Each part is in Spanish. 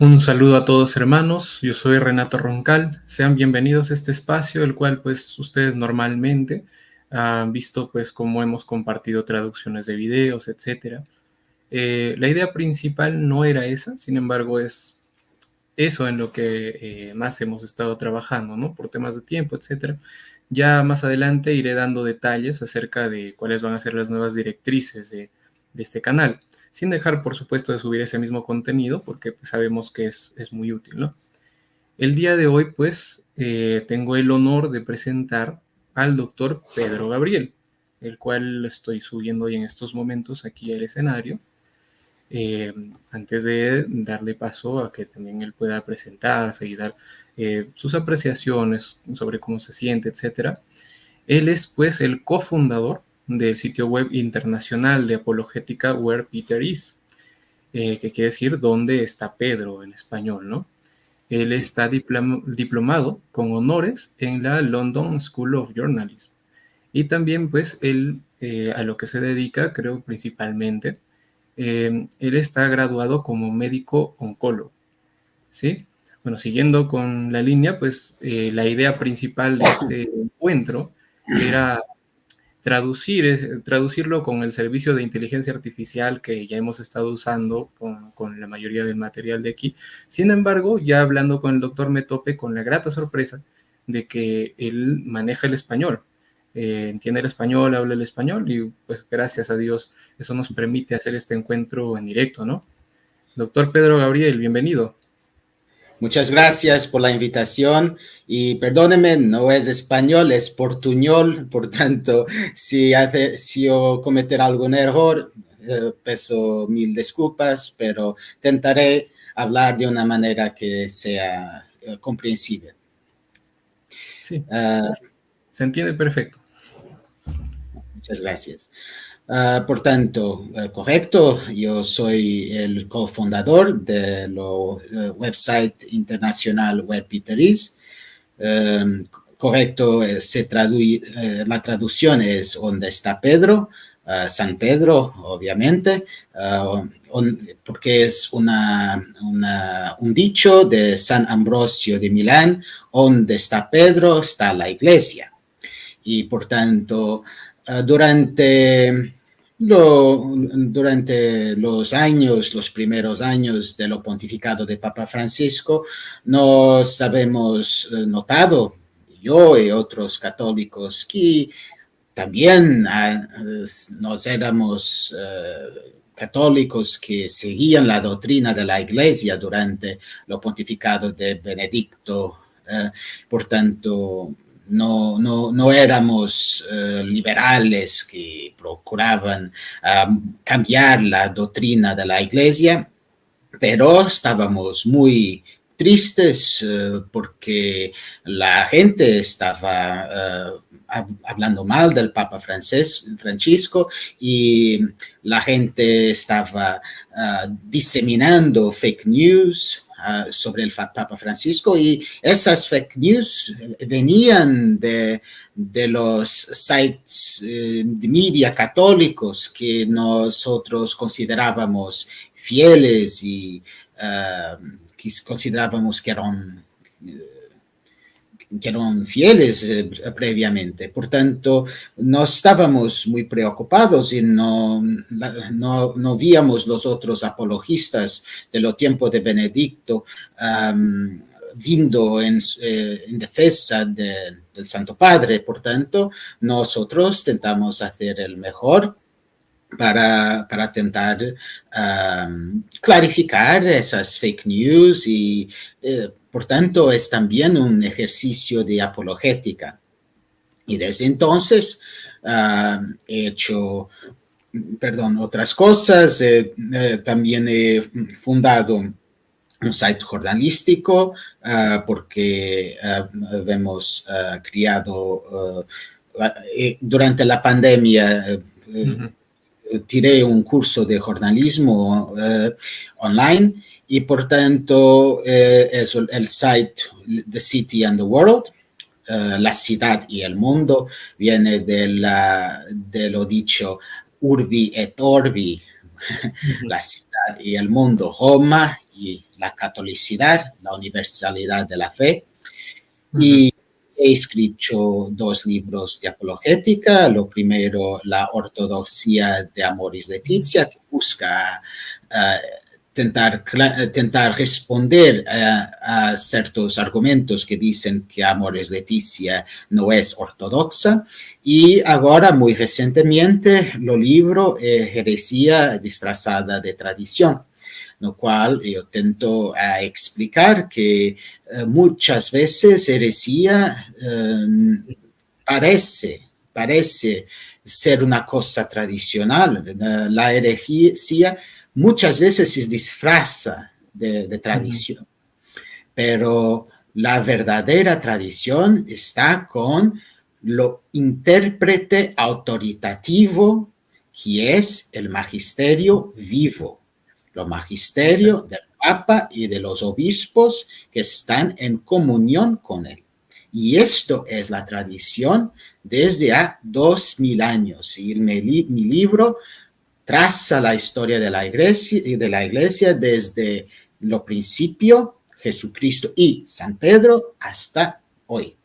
Un saludo a todos hermanos, yo soy Renato Roncal, sean bienvenidos a este espacio, el cual pues ustedes normalmente han visto pues cómo hemos compartido traducciones de videos, etcétera. La idea principal no era esa, sin embargo es eso en lo que más hemos estado trabajando, ¿no? Por temas de tiempo, etcétera. Ya más adelante iré dando detalles acerca de cuáles van a ser las nuevas directrices de este canal, sin dejar, por supuesto, de subir ese mismo contenido, porque pues, sabemos que es muy útil, ¿no? El día de hoy, pues, tengo el honor de presentar al doctor Pedro Gabriel, el cual estoy subiendo hoy en estos momentos aquí al escenario. Antes de darle paso a que también él pueda presentarse y dar sus apreciaciones sobre cómo se siente, etcétera. Él es pues el cofundador del sitio web internacional de apologética Where Peter Is, que quiere decir dónde está Pedro en español, ¿no? Él está diplomado con honores en la London School of Journalism. Y también pues él a lo que se dedica, creo principalmente, él está graduado como médico oncólogo, ¿sí? Bueno, siguiendo con la línea, pues la idea principal de este encuentro era traducirlo con el servicio de inteligencia artificial que ya hemos estado usando con la mayoría del material de aquí. Sin embargo, ya hablando con el doctor me topé con la grata sorpresa de que él maneja el español, entiende el español, habla el español y pues gracias a Dios eso nos permite hacer este encuentro en directo, ¿no? Doctor Pedro Gabriel, bienvenido. Muchas gracias por la invitación y perdóneme, no es español, es portuñol, por tanto, si yo cometer algún error, peso mil disculpas, pero intentaré hablar de una manera que sea comprensible. Sí, Uh, se entiende perfecto. Muchas gracias. Por tanto, correcto, yo soy el cofundador de la website internacional Where Peter Is. Correcto, la traducción es ¿Dónde está Pedro? San Pedro, obviamente, porque es un dicho de San Ambrosio de Milán: ¿Dónde está Pedro? Está la iglesia. Y por tanto, durante los primeros años de lo pontificado de Papa Francisco, nos habemos notado, yo y otros católicos, que también nos éramos católicos que seguían la doctrina de la Iglesia durante lo pontificado de Benedicto. Por tanto, no éramos liberales que procuraban cambiar la doctrina de la Iglesia, pero estábamos muy tristes porque la gente estaba hablando mal del Papa Francisco y la gente estaba diseminando fake news sobre el Papa Francisco, y esas fake news venían de los sites de media católicos que nosotros considerábamos fieles y que considerábamos que eran fieles previamente. Por tanto, no estábamos muy preocupados y no víamos los otros apologistas de los tiempos de Benedicto vindo en defensa del Santo Padre. Por tanto, nosotros intentamos hacer el mejor para intentar clarificar esas fake news y por tanto es también un ejercicio de apologética. Y desde entonces he hecho otras cosas. También he fundado un site jornalístico porque hemos criado durante la pandemia. Tiré un curso de jornalismo online y por tanto es el site The City and the World. La ciudad y el mundo viene de lo dicho Urbi et Orbi, la ciudad y el mundo, Roma y la catolicidad, la universalidad de la fe. Ujú. Y he escrito 2 libros de apologética. Lo primero, La ortodoxia de Amoris Laetitia, que busca tentar responder a ciertos argumentos que dicen que Amoris Laetitia no es ortodoxa. Y ahora, muy recientemente, lo libro Heresía disfrazada de tradición, lo cual yo intento explicar que muchas veces heresía parece ser una cosa tradicional. La herejía muchas veces se disfraza de tradición, pero la verdadera tradición está con lo intérprete autoritativo, que es el magisterio vivo, lo magisterio del Papa y de los obispos que están en comunión con él. Y esto es la tradición desde hace 2000 años. Y mi libro traza la historia de la iglesia desde lo principio, Jesucristo y San Pedro, hasta hoy,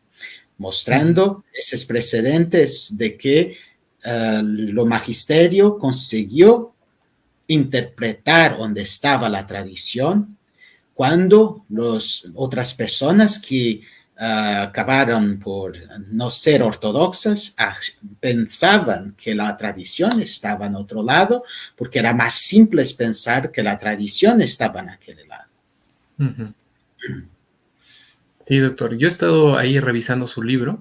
mostrando esos precedentes de que lo magisterio consiguió interpretar dónde estaba la tradición cuando otras personas que acabaron por no ser ortodoxas pensaban que la tradición estaba en otro lado, porque era más simple pensar que la tradición estaba en aquel lado. Sí, doctor. Yo he estado ahí revisando su libro.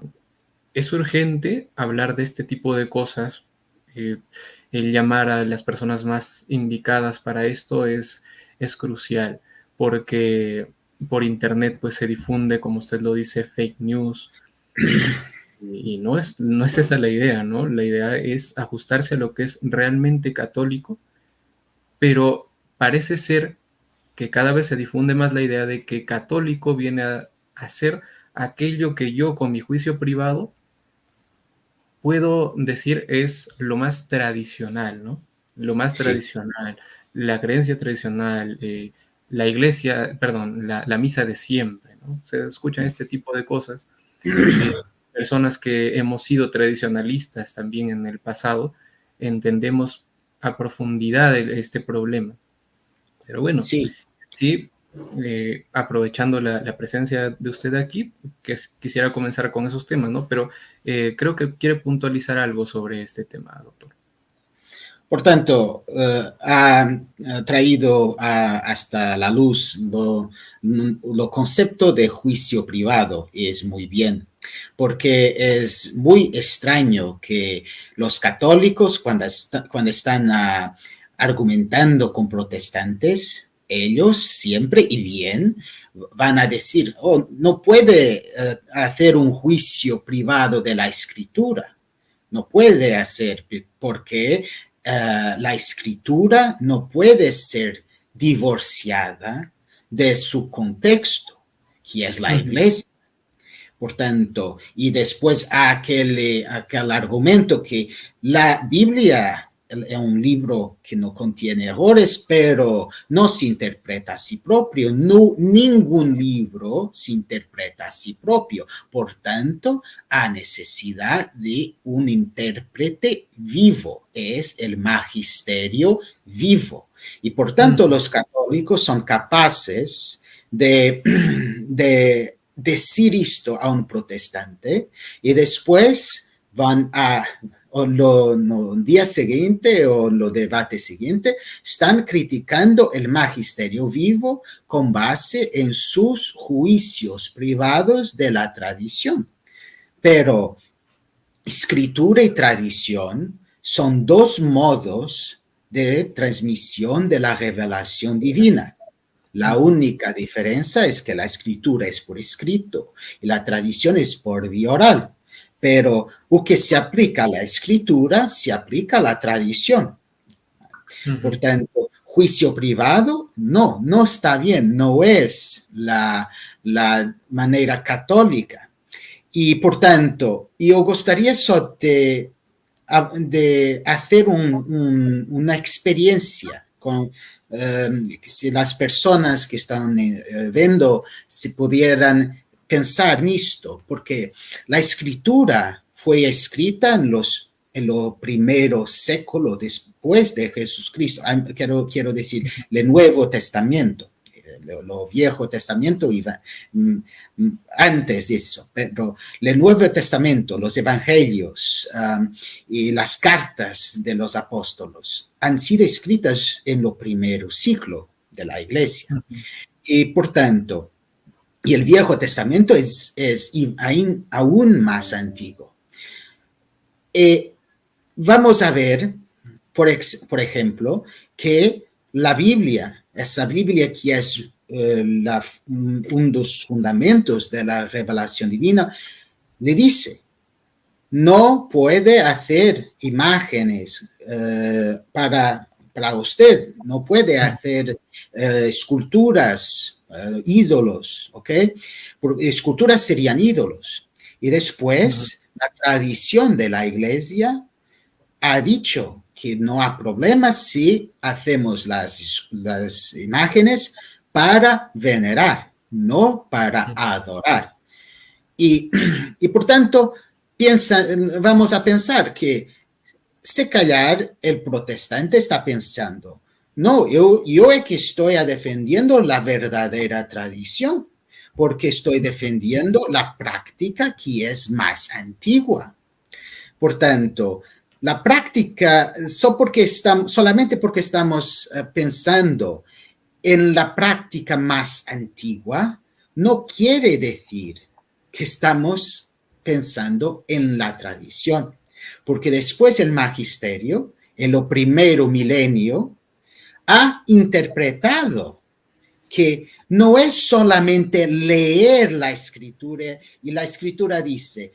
Es urgente hablar de este tipo de cosas. El llamar a las personas más indicadas para esto es crucial, porque por internet pues se difunde, como usted lo dice, fake news, y no es esa la idea, ¿no? La idea es ajustarse a lo que es realmente católico, pero parece ser que cada vez se difunde más la idea de que católico viene a hacer aquello que yo con mi juicio privado puedo decir es lo más tradicional, ¿no? Lo más tradicional, la creencia tradicional, la iglesia, perdón, la misa de siempre, ¿no? Se escuchan este tipo de cosas. Personas que hemos sido tradicionalistas también en el pasado, entendemos a profundidad este problema. Pero bueno, Sí. aprovechando la presencia de usted aquí, quisiera comenzar con esos temas, ¿no? Pero creo que quiere puntualizar algo sobre este tema, doctor. Por tanto, ha traído hasta la luz lo concepto de juicio privado, es muy bien, porque es muy extraño que los católicos cuando están argumentando con protestantes, ellos siempre y bien van a decir, oh, no puede hacer un juicio privado de la escritura, no puede hacer porque la escritura no puede ser divorciada de su contexto, que es la iglesia. Por tanto, y después aquel argumento que la Biblia es un libro que no contiene errores, pero no se interpreta a sí propio. No, ningún libro se interpreta a sí propio. Por tanto, hay necesidad de un intérprete vivo. Es el magisterio vivo. Y por tanto, los católicos son capaces de decir esto a un protestante y después van a el día siguiente o el debate siguiente están criticando el magisterio vivo con base en sus juicios privados de la tradición. Pero escritura y tradición son 2 modos de transmisión de la revelación divina. La única diferencia es que la escritura es por escrito y la tradición es por vía oral. Pero lo que se aplica a la escritura se aplica a la tradición. Por tanto, juicio privado no está bien, no es la manera católica. Y por tanto, yo gustaría de hacer una experiencia si las personas que están viendo si pudieran pensar en esto, porque la escritura fue escrita en los primeros séculos después de Jesucristo. Quiero decir, el Nuevo Testamento. Lo Viejo Testamento iba antes de eso, pero el Nuevo Testamento, los Evangelios y las cartas de los apóstolos han sido escritas en lo primero siglo de la Iglesia. Y por tanto, y el Viejo Testamento es aún más antiguo. Vamos a ver, por ejemplo, que la Biblia, esa Biblia que es uno de los fundamentos de la revelación divina, le dice, no puede hacer imágenes para usted, no puede hacer esculturas, ídolos, ¿ok? Porque esculturas serían ídolos. Y después, la tradición de la Iglesia ha dicho que no hay problema si hacemos las imágenes para venerar, no para adorar. Y por tanto, vamos a pensar que se callar el protestante está pensando, no, yo es que estoy defendiendo la verdadera tradición, porque estoy defendiendo la práctica que es más antigua. Por tanto, la práctica, solamente porque estamos pensando en la práctica más antigua, no quiere decir que estamos pensando en la tradición, porque después el magisterio, en lo primero milenio, ha interpretado que no es solamente leer la escritura y la escritura dice,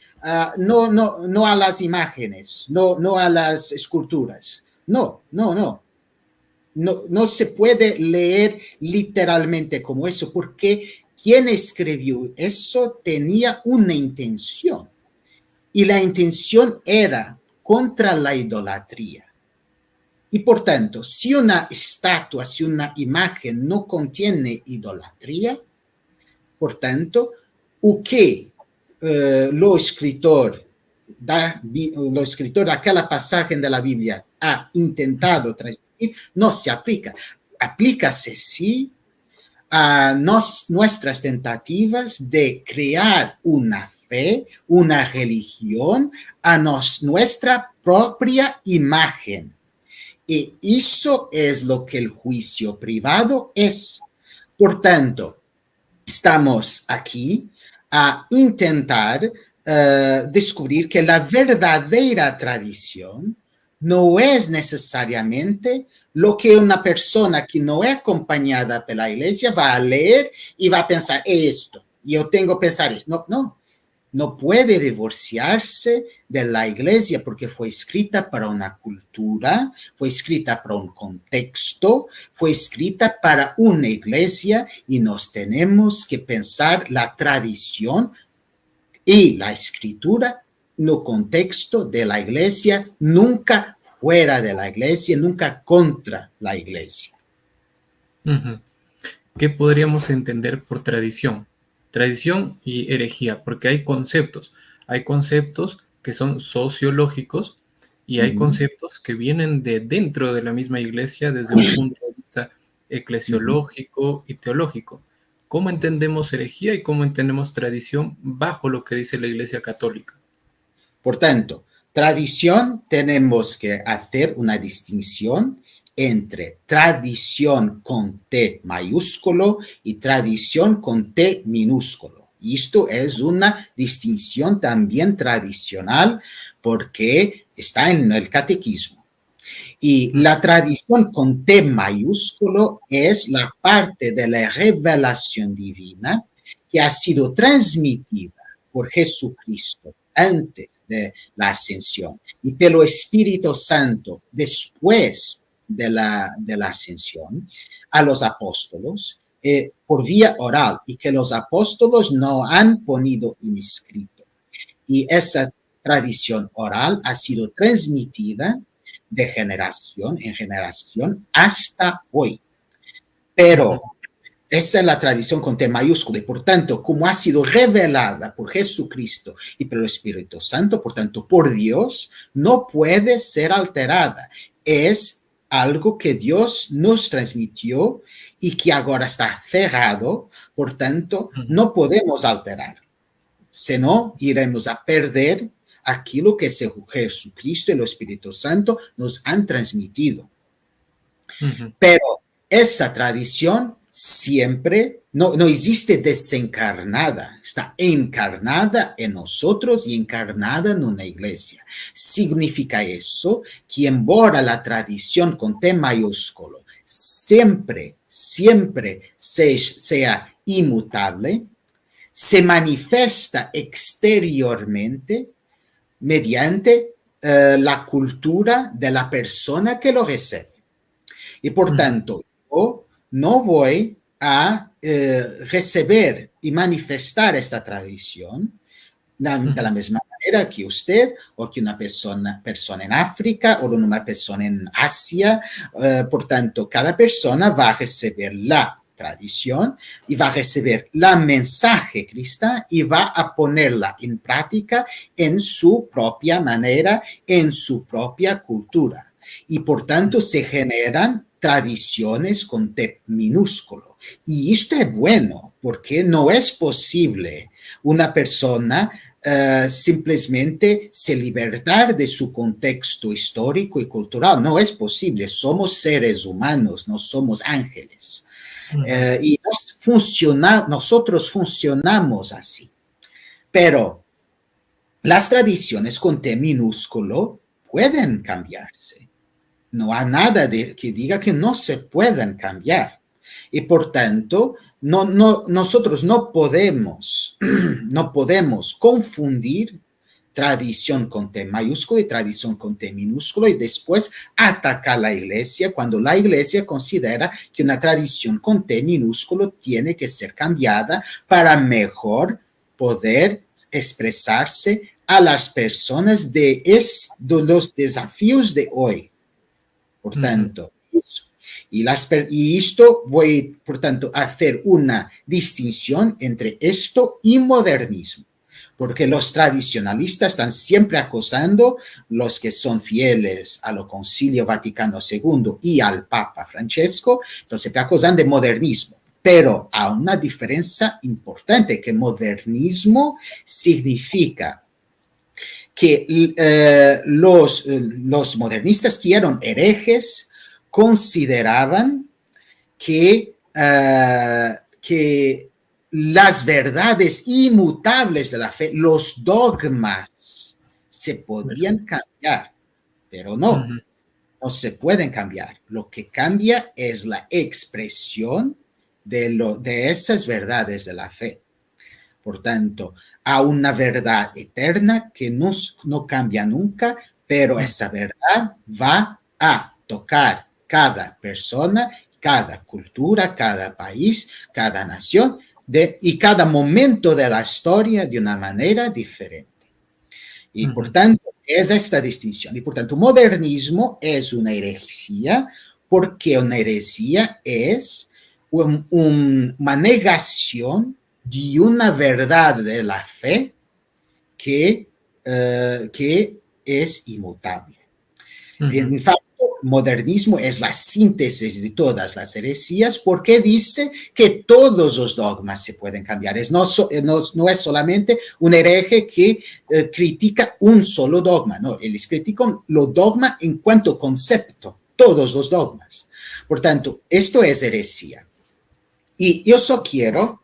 no a las imágenes, no a las esculturas. No se puede leer literalmente como eso, porque quien escribió eso tenía una intención, y la intención era contra la idolatría. Y por tanto, si una estatua, si una imagen no contiene idolatría, por tanto, o que lo escritor de aquella pasaje de la Biblia ha intentado transmitir, no se aplica. Aplícase, sí, a nuestras tentativas de crear una fe, una religión, a nuestra propia imagen. Y eso es lo que el juicio privado es. Por tanto, estamos aquí a intentar descubrir que la verdadera tradición no es necesariamente lo que una persona que no es acompañada por la iglesia va a leer y va a pensar esto, yo tengo que pensar esto. No puede divorciarse de la iglesia porque fue escrita para una cultura, fue escrita para un contexto, fue escrita para una iglesia y nos tenemos que pensar la tradición y la escritura en el contexto de la iglesia, nunca fuera de la iglesia, nunca contra la iglesia. ¿Qué podríamos entender por tradición? Tradición y herejía, porque hay conceptos que son sociológicos y hay conceptos que vienen de dentro de la misma iglesia desde un punto de vista eclesiológico y teológico. ¿Cómo entendemos herejía y cómo entendemos tradición bajo lo que dice la Iglesia Católica? Por tanto, tradición, tenemos que hacer una distinción entre tradición con T mayúsculo y tradición con T minúsculo. Y esto es una distinción también tradicional porque está en el catequismo. Y la tradición con T mayúsculo es la parte de la revelación divina que ha sido transmitida por Jesucristo antes de la ascensión y por el Espíritu Santo después de la ascensión a los apóstolos por vía oral y que los apóstolos no han ponido en escrito. Y esa tradición oral ha sido transmitida de generación en generación hasta hoy. Pero esa es la tradición con T mayúscula y por tanto, como ha sido revelada por Jesucristo y por el Espíritu Santo, por tanto, por Dios, no puede ser alterada. Es algo que Dios nos transmitió y que ahora está cerrado, por tanto, no podemos alterar. Si no, iremos a perder aquello que Jesucristo y el Espíritu Santo nos han transmitido. Pero esa tradición siempre no existe desencarnada, está encarnada en nosotros y encarnada en una iglesia. Significa eso que embora la tradición con T mayúsculo siempre sea inmutable, se manifiesta exteriormente mediante la cultura de la persona que lo recibe. Y por tanto, yo no voy a recibir y manifestar esta tradición de la misma manera que usted o que una persona en África o una persona en Asia. Por tanto, cada persona va a recibir la tradición y va a recibir la mensaje cristiana y va a ponerla en práctica en su propia manera, en su propia cultura. Y por tanto se generan tradiciones con T minúsculo. Y esto es bueno porque no es posible una persona simplemente se libertar de su contexto histórico y cultural. No es posible. Somos seres humanos, no somos ángeles. Y nosotros funcionamos así. Pero las tradiciones con T minúsculo pueden cambiarse. No hay nada que diga que no se puedan cambiar. Y por tanto, nosotros no podemos confundir tradición con T mayúsculo y tradición con T minúsculo y después atacar a la iglesia cuando la iglesia considera que una tradición con T minúsculo tiene que ser cambiada para mejor poder expresarse a las personas de los desafíos de hoy. Por tanto, y esto voy, por tanto, a hacer una distinción entre esto y modernismo, porque los tradicionalistas están siempre acusando los que son fieles al Concilio Vaticano II y al Papa Francesco, entonces siempre acusan de modernismo. Pero hay una diferencia importante, que modernismo significa que los modernistas que eran herejes consideraban que las verdades inmutables de la fe, los dogmas, se podían cambiar, pero no se pueden cambiar. Lo que cambia es la expresión de esas verdades de la fe. Por tanto, hay una verdad eterna que no cambia nunca, pero esa verdad va a tocar cada persona, cada cultura, cada país, cada nación y cada momento de la historia de una manera diferente. Y por tanto, es esta distinción. Y por tanto, modernismo es una herejía, porque una herejía es una negación de una verdad de la fe que es inmutable. En fact, modernismo es la síntesis de todas las heresías porque dice que todos los dogmas se pueden cambiar. No es solamente un hereje que critica un solo dogma, no, ellos critican los dogmas en cuanto concepto, todos los dogmas. Por tanto, esto es herejía. Y yo solo quiero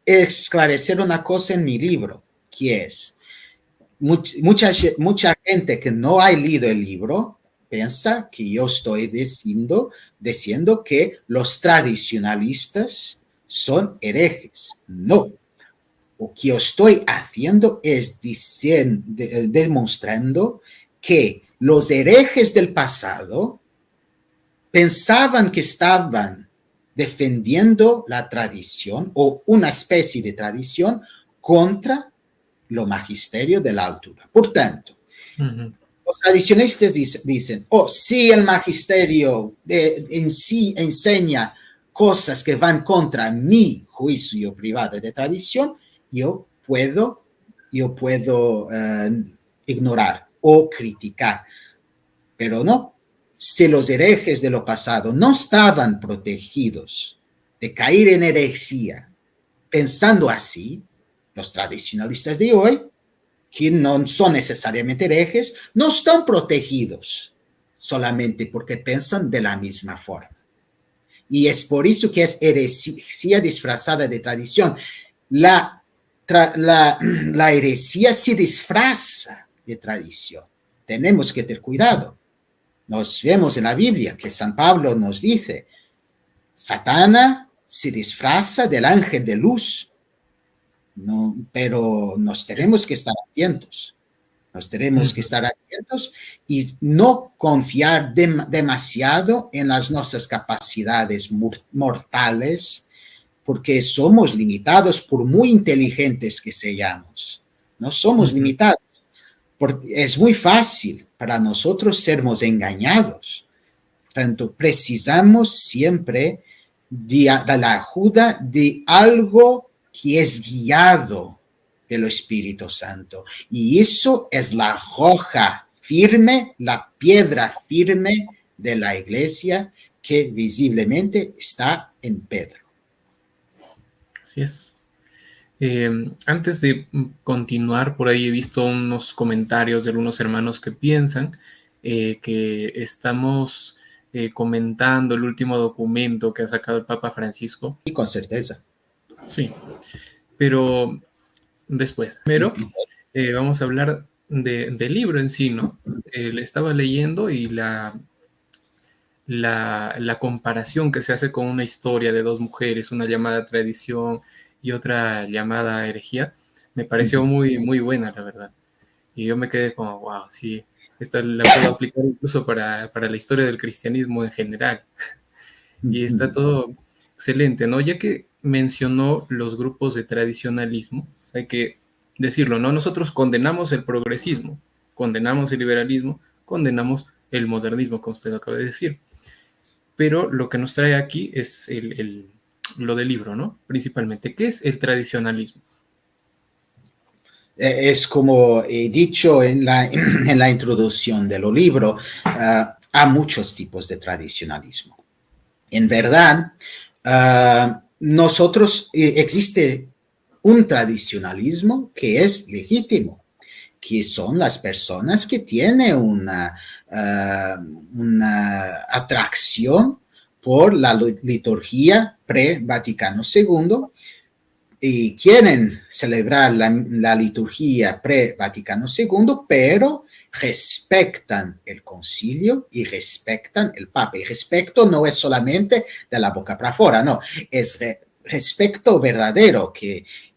esclarecer una cosa en mi libro, que es, mucha gente que no ha leído el libro piensa que yo estoy diciendo que los tradicionalistas son herejes. No. Lo que yo estoy haciendo es demostrando que los herejes del pasado pensaban que estaban defendiendo la tradición o una especie de tradición contra lo magisterio de la altura. Por tanto, Los tradicionalistas dicen, oh, si el magisterio en sí enseña cosas que van contra mi juicio privado de tradición, yo puedo ignorar o criticar. Pero no, si los herejes de lo pasado no estaban protegidos de caer en herejía, pensando así, los tradicionalistas de hoy, que no son necesariamente herejes, no están protegidos solamente porque piensan de la misma forma. Y es por eso que es herejía disfrazada de tradición. La herejía se disfraza de tradición. Tenemos que tener cuidado. Nos vemos en la Biblia que San Pablo nos dice, Satana se disfraza del ángel de luz. No, pero nos tenemos que estar atentos. Nos tenemos que estar atentos y no confiar demasiado en las nuestras capacidades mortales, porque somos limitados por muy inteligentes que seamos. No somos limitados. Es muy fácil para nosotros sermos engañados. Por tanto, precisamos siempre de la ayuda de algo que es guiado del Espíritu Santo. Y eso es la roca firme, la piedra firme de la iglesia que visiblemente está en Pedro. Así es. Antes de continuar, por ahí he visto unos comentarios de algunos hermanos que piensan que estamos comentando el último documento que ha sacado el Papa Francisco. Y con certeza. Sí, pero después. Primero, vamos a hablar del libro en sí, ¿no? Le estaba leyendo y la comparación que se hace con una historia de dos mujeres, una llamada tradición y otra llamada herejía, me pareció muy, muy buena, la verdad. Y yo me quedé como, wow, sí, esta la puedo aplicar incluso para la historia del cristianismo en general. Y está todo excelente, ¿no? Ya que mencionó los grupos de tradicionalismo, hay que decirlo, ¿no? Nosotros condenamos el progresismo, condenamos el liberalismo, condenamos el modernismo, como usted acaba de decir. Pero lo que nos trae aquí es lo del libro, ¿no? Principalmente, ¿qué es el tradicionalismo? Es como he dicho en la introducción del libro, hay muchos tipos de tradicionalismo. En verdad, existe un tradicionalismo que es legítimo, que son las personas que tienen una atracción por la liturgia pre-Vaticano II y quieren celebrar la liturgia pre-Vaticano II, pero respetan el concilio y respetan el Papa. Y respeto no es solamente de la boca para afuera, no, es respeto verdadero.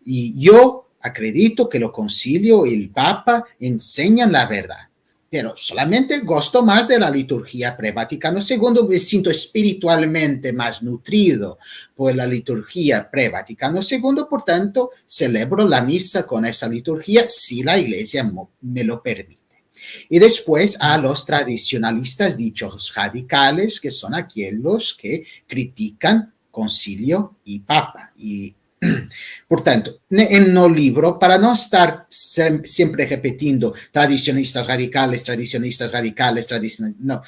Y yo acredito que el concilio y el Papa enseñan la verdad, pero solamente gosto más de la liturgia pre-Vaticano II, me siento espiritualmente más nutrido por la liturgia pre-Vaticano II, por tanto, celebro la misa con esa liturgia si la iglesia me lo permite. Y después a los tradicionalistas dichos radicales, que son aquellos que critican concilio y papa. Y por tanto, en el libro, para no estar siempre repitiendo tradicionistas radicales, no,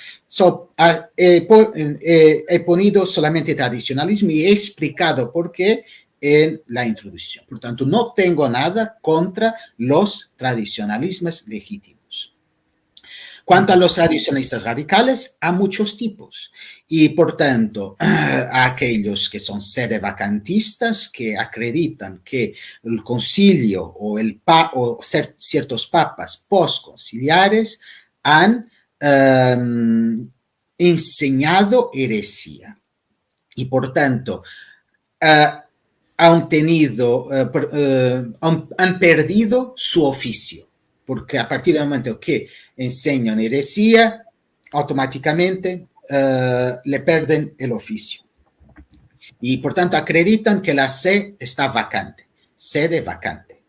he ponido solamente tradicionalismo y he explicado por qué en la introducción. Por tanto, no tengo nada contra los tradicionalismos legítimos. Cuanto a los tradicionalistas radicales, hay muchos tipos. Y por tanto, aquellos que son sedevacantistas, que acreditan que el concilio o ciertos papas postconciliares han enseñado herejía. Y por tanto, han perdido su oficio. Porque a partir del momento que enseñan herejía, automáticamente le pierden el oficio. Y por tanto acreditan que la sede está vacante, sede vacante.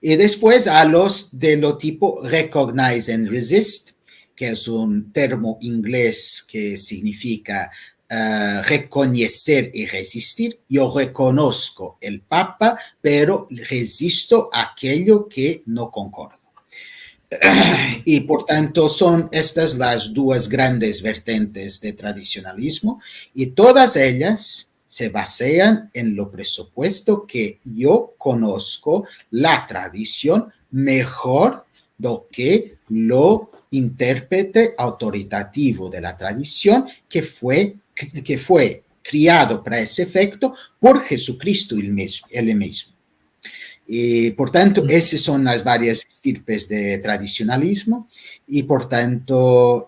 Y después a los de lo tipo recognize and resist, que es un término inglés que significa reconocer y resistir. Yo reconozco el Papa, pero resisto aquello que no concordo. Y por tanto son estas las dos grandes vertientes de tradicionalismo y todas ellas se basan en lo presupuesto que yo conozco la tradición mejor do que lo intérprete autoritativo de la tradición que fue criado para ese efecto por Jesucristo él mismo. Y por tanto, esas son las varias estirpes de tradicionalismo y por tanto,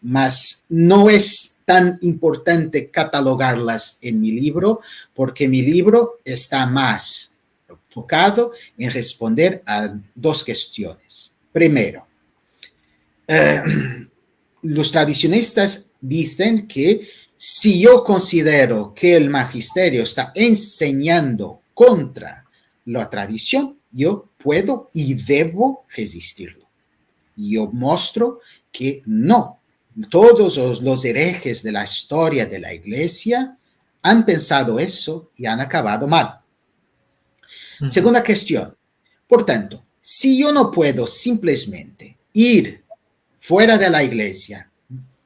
más no es tan importante catalogarlas en mi libro porque mi libro está más enfocado en responder a dos cuestiones. Primero, los tradicionistas dicen que si yo considero que el magisterio está enseñando contra la tradición, yo puedo y debo resistirlo. Yo muestro que no. Todos los herejes de la historia de la Iglesia han pensado eso y han acabado mal. Segunda cuestión. Por tanto, si yo no puedo simplemente ir fuera de la Iglesia,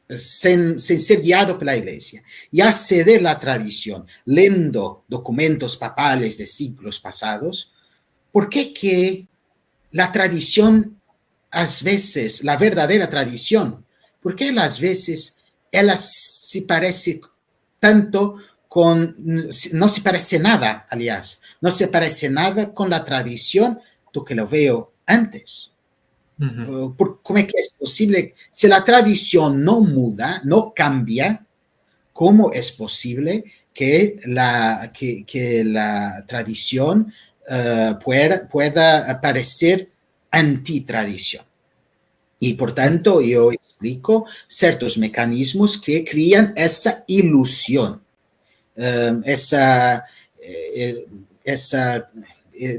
sin ser guiado por la Iglesia, y acceder a la tradición, leyendo documentos papales de siglos pasados, ¿por qué que la tradición, a veces, la verdadera tradición, por qué las veces ella se parece tanto no se parece nada, aliás, no se parece nada con la tradición do que lo veo antes? ¿Cómo es que es posible? Si la tradición no muda, no cambia, ¿cómo es posible que la tradición pueda parecer antitradición? Y por tanto, yo explico ciertos mecanismos que crean esa ilusión,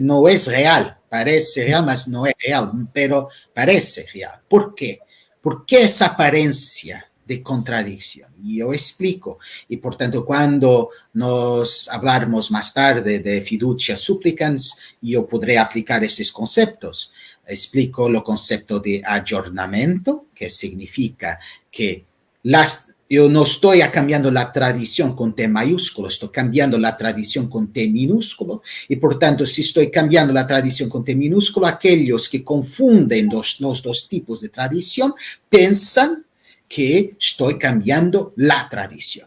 no es real. Parece real, mas no es real, pero parece real. ¿Por qué? ¿Por qué esa apariencia de contradicción? Y yo explico. Y por tanto, cuando nos hablamos más tarde de fiducia supplicans, yo podré aplicar estos conceptos. Explico el concepto de ayornamiento, que significa que yo no estoy cambiando la tradición con T mayúsculo, estoy cambiando la tradición con T minúsculo, y por tanto, si estoy cambiando la tradición con T minúsculo, aquellos que confunden los dos tipos de tradición piensan que estoy cambiando la tradición.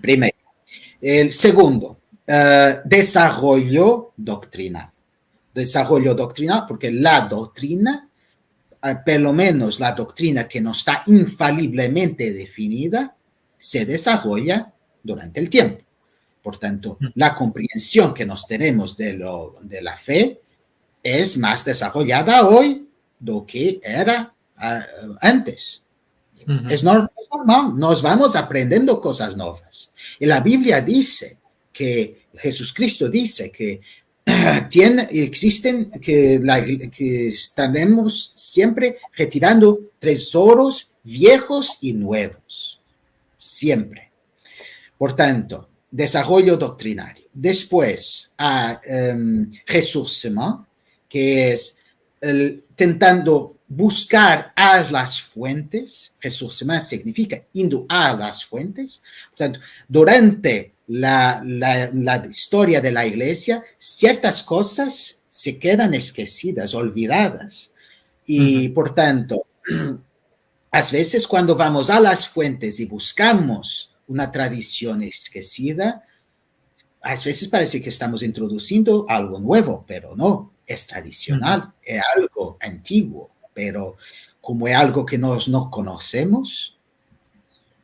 Primero. El segundo, desarrollo doctrinal. Desarrollo doctrinal, porque la doctrina, por lo menos la doctrina que no está infaliblemente definida, se desarrolla durante el tiempo. Por tanto, la comprensión que nos tenemos de la fe es más desarrollada hoy de lo que era antes. Es normal, nos vamos aprendiendo cosas nuevas. Y la Biblia dice que Jesucristo dice que que estaremos siempre retirando tesoros viejos y nuevos. Siempre. Por tanto, desarrollo doctrinario. Después, ressourcement, que es intentando buscar a las fuentes. Ressourcement significa indo a las fuentes. Por tanto, durante la historia de la Iglesia, ciertas cosas se quedan esquecidas, olvidadas. Y por tanto, a veces cuando vamos a las fuentes y buscamos una tradición esquecida, a veces parece que estamos introduciendo algo nuevo, pero no, es tradicional, es algo antiguo, pero como es algo que no conocemos,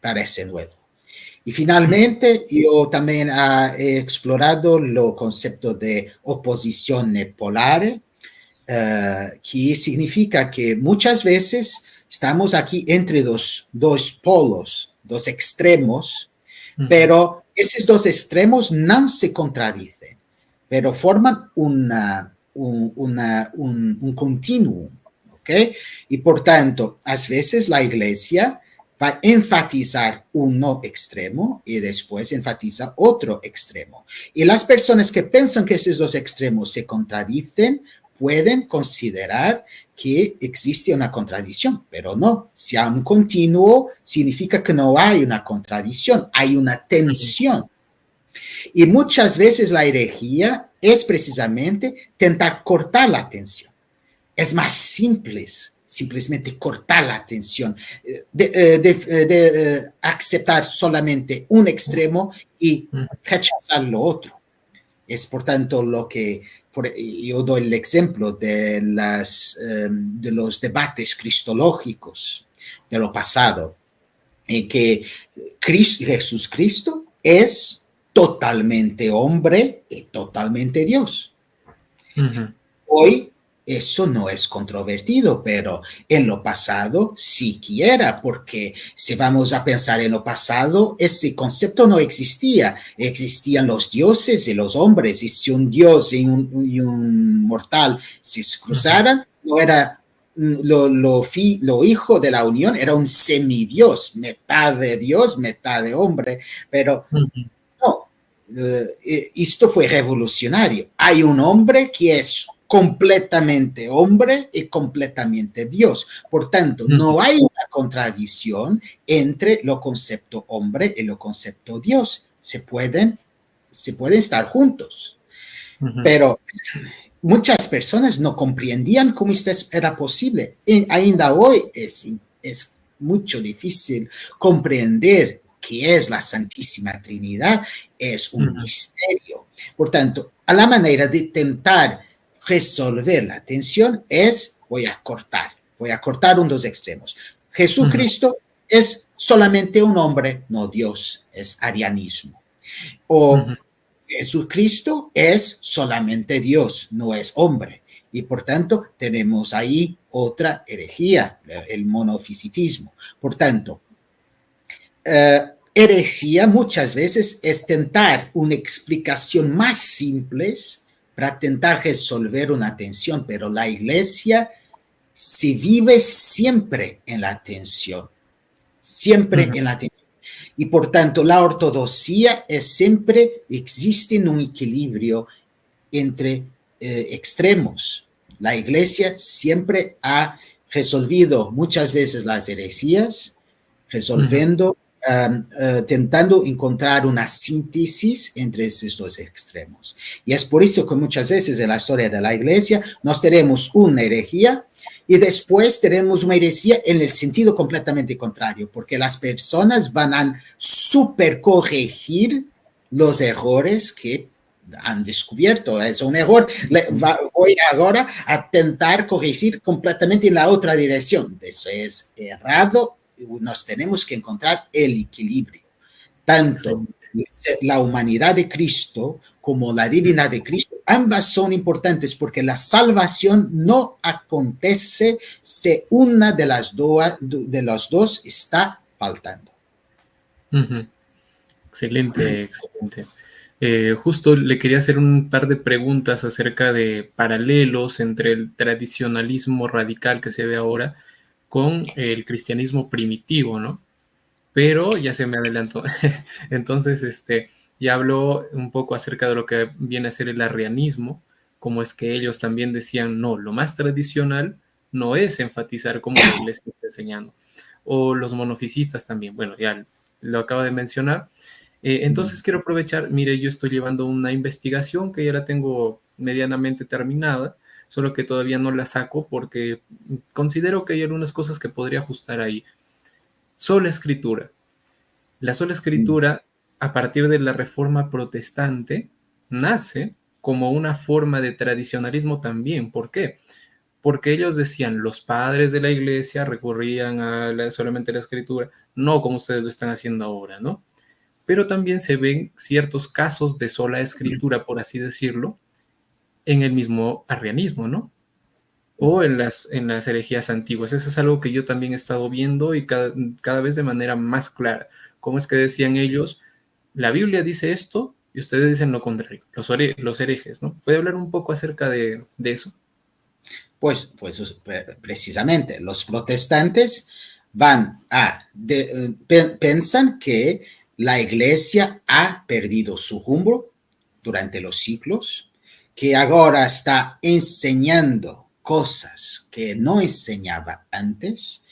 parece nuevo. Y finalmente, yo también he explorado el concepto de oposición polar, que significa que muchas veces estamos aquí entre dos polos, dos extremos, pero esos dos extremos no se contradicen. pero forman un continuum, ¿ok? Y por tanto, a veces la iglesia va a enfatizar uno extremo y después enfatiza otro extremo. Y las personas que piensan que esos dos extremos se contradicen pueden considerar que existe una contradicción, pero no. Si hay un continuo, significa que no hay una contradicción, hay una tensión. Y muchas veces la herejía es precisamente intentar cortar la tensión. Es más simple simplemente cortar la tensión, de aceptar solamente un extremo y rechazar lo otro. Es por tanto lo que yo doy el ejemplo de los debates cristológicos de lo pasado, en que Jesús Cristo es totalmente hombre y totalmente Dios. Hoy eso no es controvertido, pero en lo pasado siquiera, porque si vamos a pensar en lo pasado, ese concepto no existía. Existían los dioses y los hombres, y si un dios y un mortal se cruzaran, no era lo hijo de la unión, era un semidios, mitad de Dios, mitad de hombre, pero no, esto fue revolucionario. Hay un hombre que es completamente hombre y completamente Dios. Por tanto, no hay una contradicción entre lo concepto hombre y lo concepto Dios. Se pueden estar juntos. Pero muchas personas no comprendían cómo esto era posible. Y ainda hoy es mucho difícil comprender qué es la Santísima Trinidad. Es un misterio. Por tanto, a la manera de intentar resolver la tensión es voy a cortar un dos extremos. Jesucristo es solamente un hombre, no Dios, es arianismo. O Jesucristo es solamente Dios, no es hombre. Y por tanto, tenemos ahí otra herejía, el monofisitismo. Por tanto, herejía muchas veces es tentar una explicación más simple para intentar resolver una tensión, pero la iglesia se vive siempre en la tensión, siempre en la tensión. Y por tanto, la ortodoxia es siempre, existe un equilibrio entre extremos. La iglesia siempre ha resolvido muchas veces las heresías, resolviendo, tentando encontrar una síntesis entre esos dos extremos. Y es por eso que muchas veces en la historia de la iglesia nos tenemos una herejía y después tenemos una herejía en el sentido completamente contrario, porque las personas van a supercorregir los errores que han descubierto. Es un error. Voy ahora a intentar corregir completamente en la otra dirección. Eso es errado. Nos tenemos que encontrar el equilibrio. Tanto la humanidad de Cristo como la divinidad de Cristo, ambas son importantes porque la salvación no acontece si una de las dos está faltando. Excelente, excelente. Justo le quería hacer un par de preguntas acerca de paralelos entre el tradicionalismo radical que se ve ahora con el cristianismo primitivo, ¿no? Pero ya se me adelantó. Entonces, ya habló un poco acerca de lo que viene a ser el arrianismo, como es que ellos también decían, no, lo más tradicional no es enfatizar como la iglesia está enseñando. O los monofisistas también, bueno, ya lo acabo de mencionar. Entonces quiero aprovechar, mire, yo estoy llevando una investigación que ya la tengo medianamente terminada, solo que todavía no la saco porque considero que hay algunas cosas que podría ajustar ahí. Sola Escritura. La sola Escritura, a partir de la Reforma Protestante, nace como una forma de tradicionalismo también. ¿Por qué? Porque ellos decían, los padres de la iglesia recurrían a solamente la Escritura, no como ustedes lo están haciendo ahora, ¿no? Pero también se ven ciertos casos de sola Escritura, por así decirlo, en el mismo arrianismo, ¿no? O en las herejías antiguas. Eso es algo que yo también he estado viendo y cada vez de manera más clara. ¿Cómo es que decían ellos? La Biblia dice esto y ustedes dicen lo contrario, los herejes, ¿no? ¿Puede hablar un poco acerca de eso? Pues precisamente los protestantes piensan que la iglesia ha perdido su rumbo durante los siglos, que ahora está enseñando cosas que no enseñaba antes,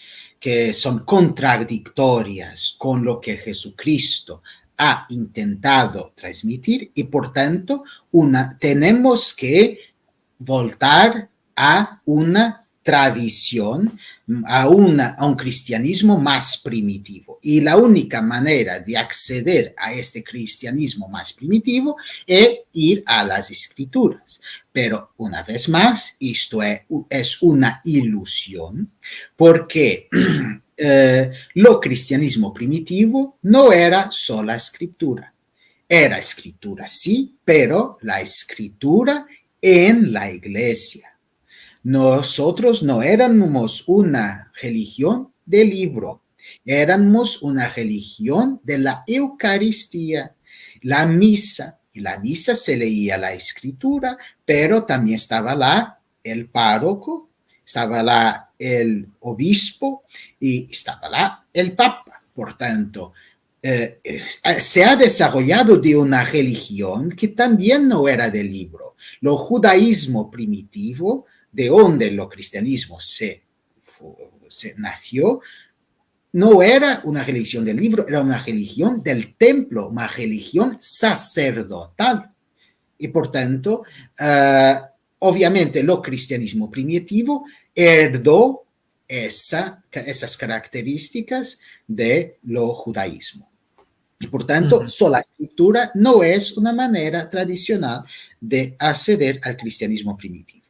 que son contradictorias con lo que Jesucristo ha intentado transmitir y por tanto tenemos que voltar a una tradición, a un cristianismo más primitivo. Y la única manera de acceder a este cristianismo más primitivo es ir a las escrituras. Pero una vez más, esto es una ilusión, porque lo cristianismo primitivo no era sola escritura. Era escritura, sí, pero la escritura en la iglesia. Nosotros no éramos una religión de libro, éramos una religión de la Eucaristía, la misa. Y la misa se leía la escritura, pero también estaba el párroco, estaba el obispo y estaba el papa. Por tanto, se ha desarrollado de una religión que también no era de libro. Lo judaísmo primitivo, de donde el cristianismo se nació, no era una religión del libro, era una religión del templo, una religión sacerdotal. Y por tanto, obviamente, el cristianismo primitivo heredó esas características de lo judaísmo. Y por tanto, sola escritura no es una manera tradicional de acceder al cristianismo primitivo.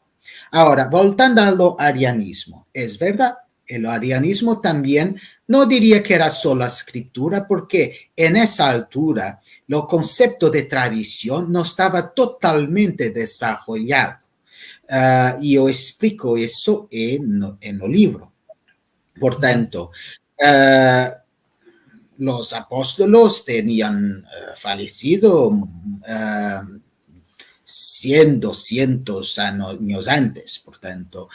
Ahora, voltando al arianismo, es verdad, el arianismo también no diría que era sola escritura, porque en esa altura el concepto de tradición no estaba totalmente desarrollado. Y yo explico eso en el libro. Por tanto, los apóstolos tenían fallecido 100, 200 años antes. Por tanto,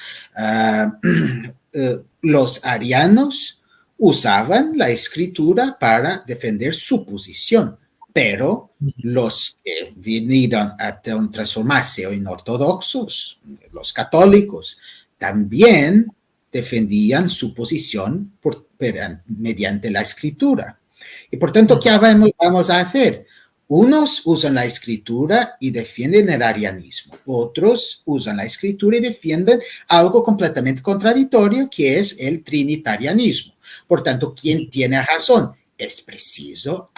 los arianos usaban la escritura para defender su posición, pero los que vinieron a transformarse en ortodoxos, los católicos, también defendían su posición mediante la escritura. Y por tanto, ¿qué vamos a hacer? Unos usan la escritura y defienden el arianismo. Otros usan la escritura y defienden algo completamente contradictorio, que es el trinitarianismo. Por tanto, ¿quién tiene razón? Es preciso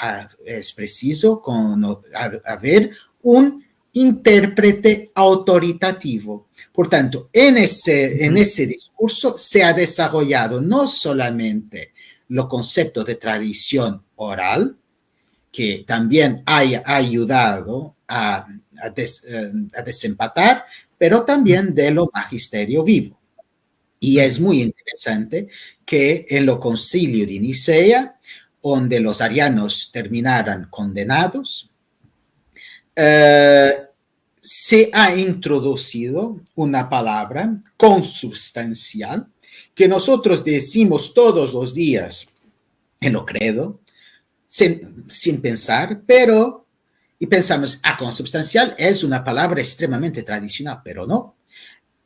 haber un intérprete autoritativo. Por tanto, en ese discurso se ha desarrollado no solamente el concepto de tradición oral, que también ha ayudado a desempatar, pero también de lo magisterio vivo. Y es muy interesante que en lo concilio de Nicea, donde los arianos terminaran condenados, se ha introducido una palabra consubstancial que nosotros decimos todos los días en lo credo, sin pensar, y pensamos, consubstancial es una palabra extremadamente tradicional, pero no.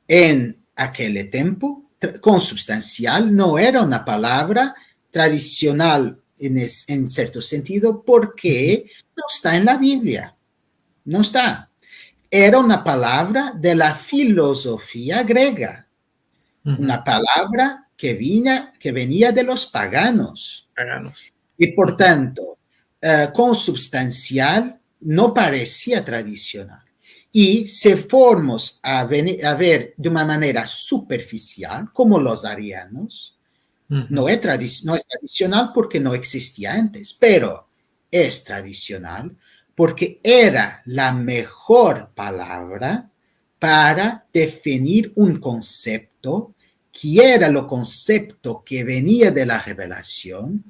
En aquel tiempo, consubstancial no era una palabra tradicional en cierto sentido, porque no está en la Biblia, no está. Era una palabra de la filosofía griega, una palabra que venía de los paganos. Y por tanto, consubstancial no parecía tradicional. Y si formos a ver de una manera superficial, como los arianos, no es tradicional porque no existía antes, pero es tradicional porque era la mejor palabra para definir un concepto que era el concepto que venía de la revelación,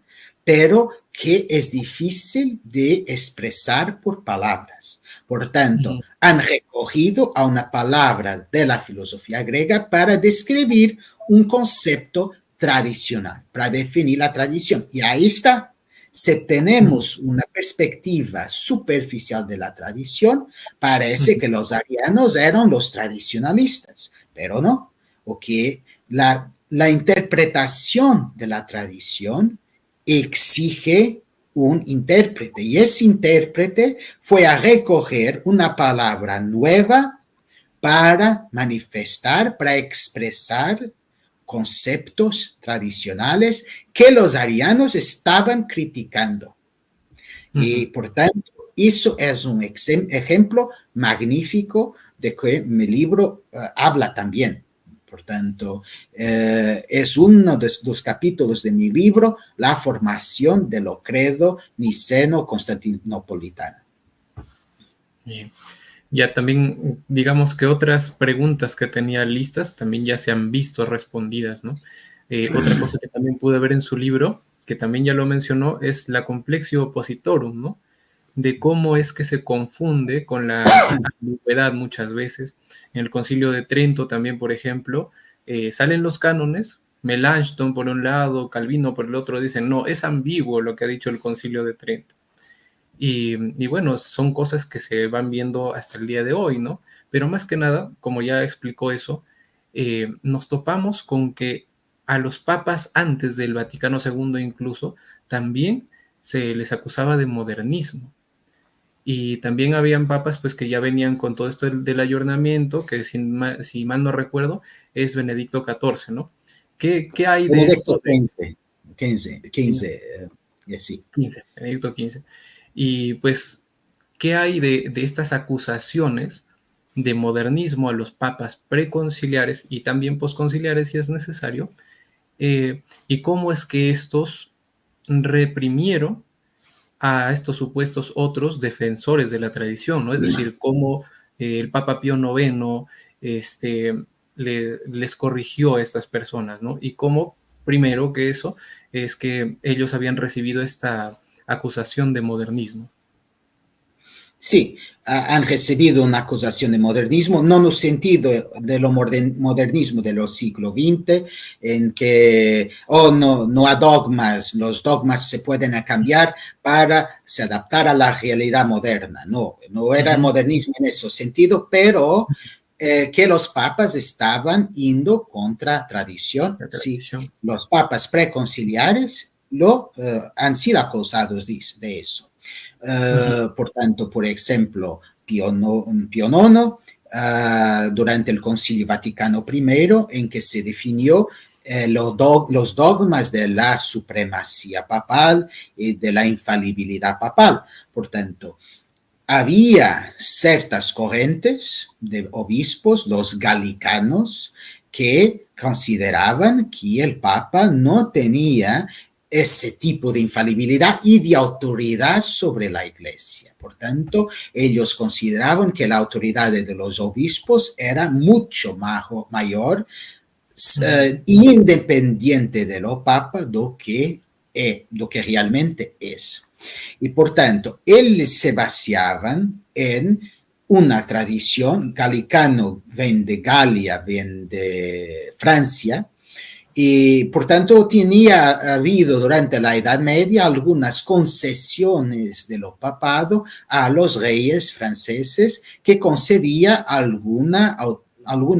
pero que es difícil de expresar por palabras. Por tanto, han recogido a una palabra de la filosofía griega para describir un concepto tradicional, para definir la tradición. Y ahí está. Si tenemos una perspectiva superficial de la tradición, parece que los arianos eran los tradicionalistas, pero no, porque la interpretación de la tradición exige un intérprete, y ese intérprete fue a recoger una palabra nueva para manifestar, para expresar conceptos tradicionales que los arianos estaban criticando. Y por tanto, eso es un ejemplo magnífico de que mi libro habla también. Por tanto, es uno de los capítulos de mi libro, la formación de lo credo niceno-constantinopolitano. Bien. Ya también, digamos que otras preguntas que tenía listas también ya se han visto respondidas, ¿no? Otra cosa que también pude ver en su libro, que también ya lo mencionó, es la complexio oppositorum, ¿no? De cómo es que se confunde con la ambigüedad muchas veces. En el Concilio de Trento también, por ejemplo, salen los cánones, Melanchthon por un lado, Calvino por el otro, dicen, no, es ambiguo lo que ha dicho el Concilio de Trento. Y bueno, son cosas que se van viendo hasta el día de hoy, ¿no? Pero más que nada, como ya explicó eso, nos topamos con que a los papas antes del Vaticano II incluso, también se les acusaba de modernismo. Y también habían papas pues que ya venían con todo esto del ayornamiento, que si mal no recuerdo, es Benedicto XIV, ¿no? ¿Qué hay de esto? Benedicto XV. Y pues, ¿qué hay de estas acusaciones de modernismo a los papas preconciliares y también posconciliares, si es necesario? Y cómo es que estos reprimieron a estos supuestos otros defensores de la tradición, ¿no? Es decir, cómo el Papa Pío IX les corrigió a estas personas, ¿no? Y cómo, primero que eso, es que ellos habían recibido esta acusación de modernismo. Sí, han recibido una acusación de modernismo, no en el sentido de lo modernismo de los siglos XX, en que no hay dogmas, los dogmas se pueden cambiar para se adaptar a la realidad moderna. No era modernismo en ese sentido, pero que los papas estaban yendo contra tradición. Sí, los papas preconciliares han sido acusados de eso. Por tanto, por ejemplo, Pío IX, durante el Concilio Vaticano I, en que se definió los dogmas de la supremacía papal y de la infalibilidad papal. Por tanto, había ciertas corrientes de obispos, los galicanos, que consideraban que el Papa no tenía ese tipo de infalibilidad y de autoridad sobre la Iglesia. Por tanto, ellos consideraban que la autoridad de los obispos era mucho mayor, independiente de lo Papa, lo que realmente es. Y por tanto, ellos se basaban en una tradición, galicano ven de Galia, ven de Francia, y por tanto tenía habido durante la Edad Media algunas concesiones de lo papado a los reyes franceses que concedía alguna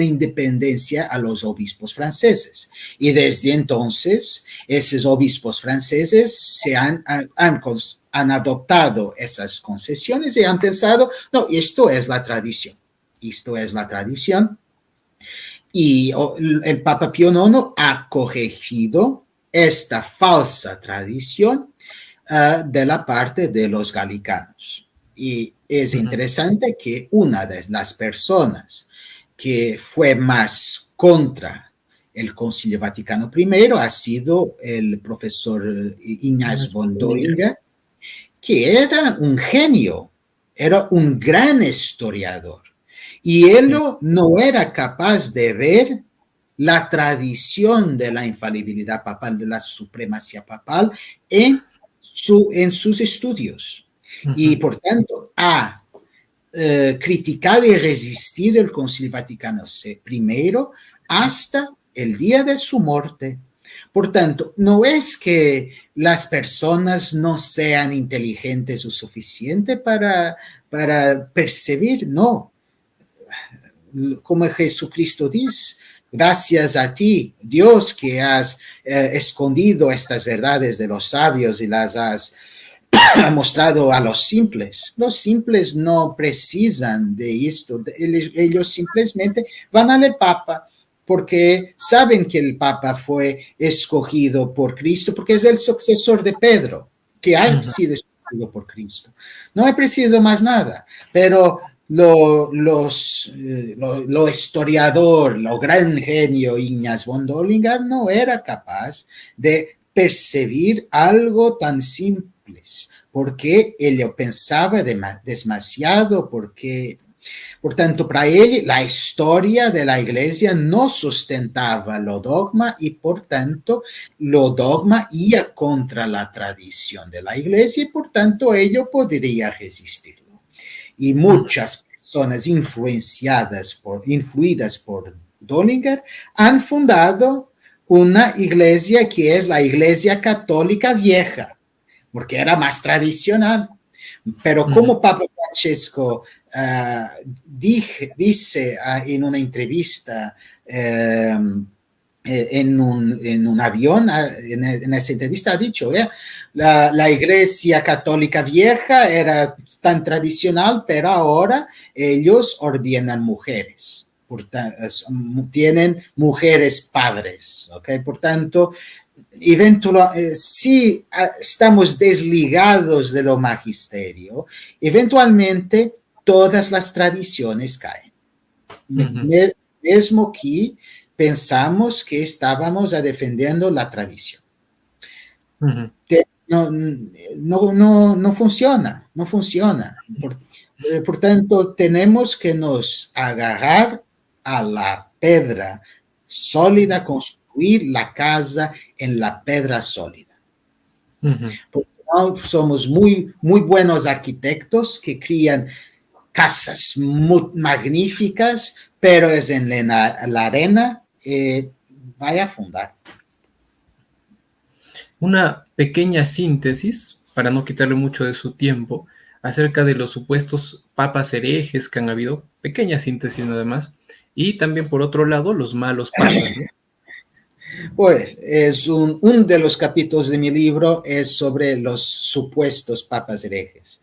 independencia a los obispos franceses. Y desde entonces, esos obispos franceses han adoptado esas concesiones y han pensado, no, esto es la tradición. Y el Papa Pío IX ha corregido esta falsa tradición de la parte de los galicanos. Y es interesante que una de las personas que fue más contra el Concilio Vaticano I ha sido el profesor Ignaz von Döllinger, que era un genio, era un gran historiador. Y él no era capaz de ver la tradición de la infalibilidad papal, de la supremacía papal en en sus estudios y Ujú. por tanto ha criticado y resistido el Concilio Vaticano I hasta el día de su muerte. Por tanto, no es que las personas no sean inteligentes o suficiente para percibir, no. Como Jesucristo dice, gracias a ti, Dios, que has escondido estas verdades de los sabios y las has mostrado a los simples. Los simples no precisan de esto. Ellos simplemente van al Papa porque saben que el Papa fue escogido por Cristo, porque es el sucesor de Pedro, que ha Ujú. sido escogido por Cristo. No es preciso más nada, pero lo historiador, lo gran genio Ignaz von Dollinger no era capaz de percibir algo tan simple, porque él pensaba demasiado, porque, por tanto, para él la historia de la iglesia no sustentaba lo dogma y, por tanto, lo dogma iba contra la tradición de la iglesia y, por tanto, ello podría resistirlo. Y muchas personas influidas por Dollinger han fundado una iglesia que es la Iglesia Católica Vieja, porque era más tradicional. Pero Ujú. como Papa Francesco dice en una entrevista en un avión, en esa entrevista ha dicho, la Iglesia Católica Vieja era tan tradicional, pero ahora ellos ordenan mujeres. Tienen mujeres padres, ¿ok? Por tanto, si estamos desligados de lo magisterio, eventualmente todas las tradiciones caen. Ujú. Mesmo que pensamos que estábamos defendiendo la tradición. Ujú. No funciona, no funciona. Por tanto, tenemos que nos agarrar a la pedra sólida, construir la casa en la pedra sólida. Ujú. Porque somos muy, muy buenos arquitectos que crían casas muy magníficas, pero es en la arena, vaya a fundar. Una pequeña síntesis, para no quitarle mucho de su tiempo, acerca de los supuestos papas herejes que han habido, pequeña síntesis nada más, y también por otro lado los malos papas, ¿no? Pues es un de los capítulos de mi libro es sobre los supuestos papas herejes.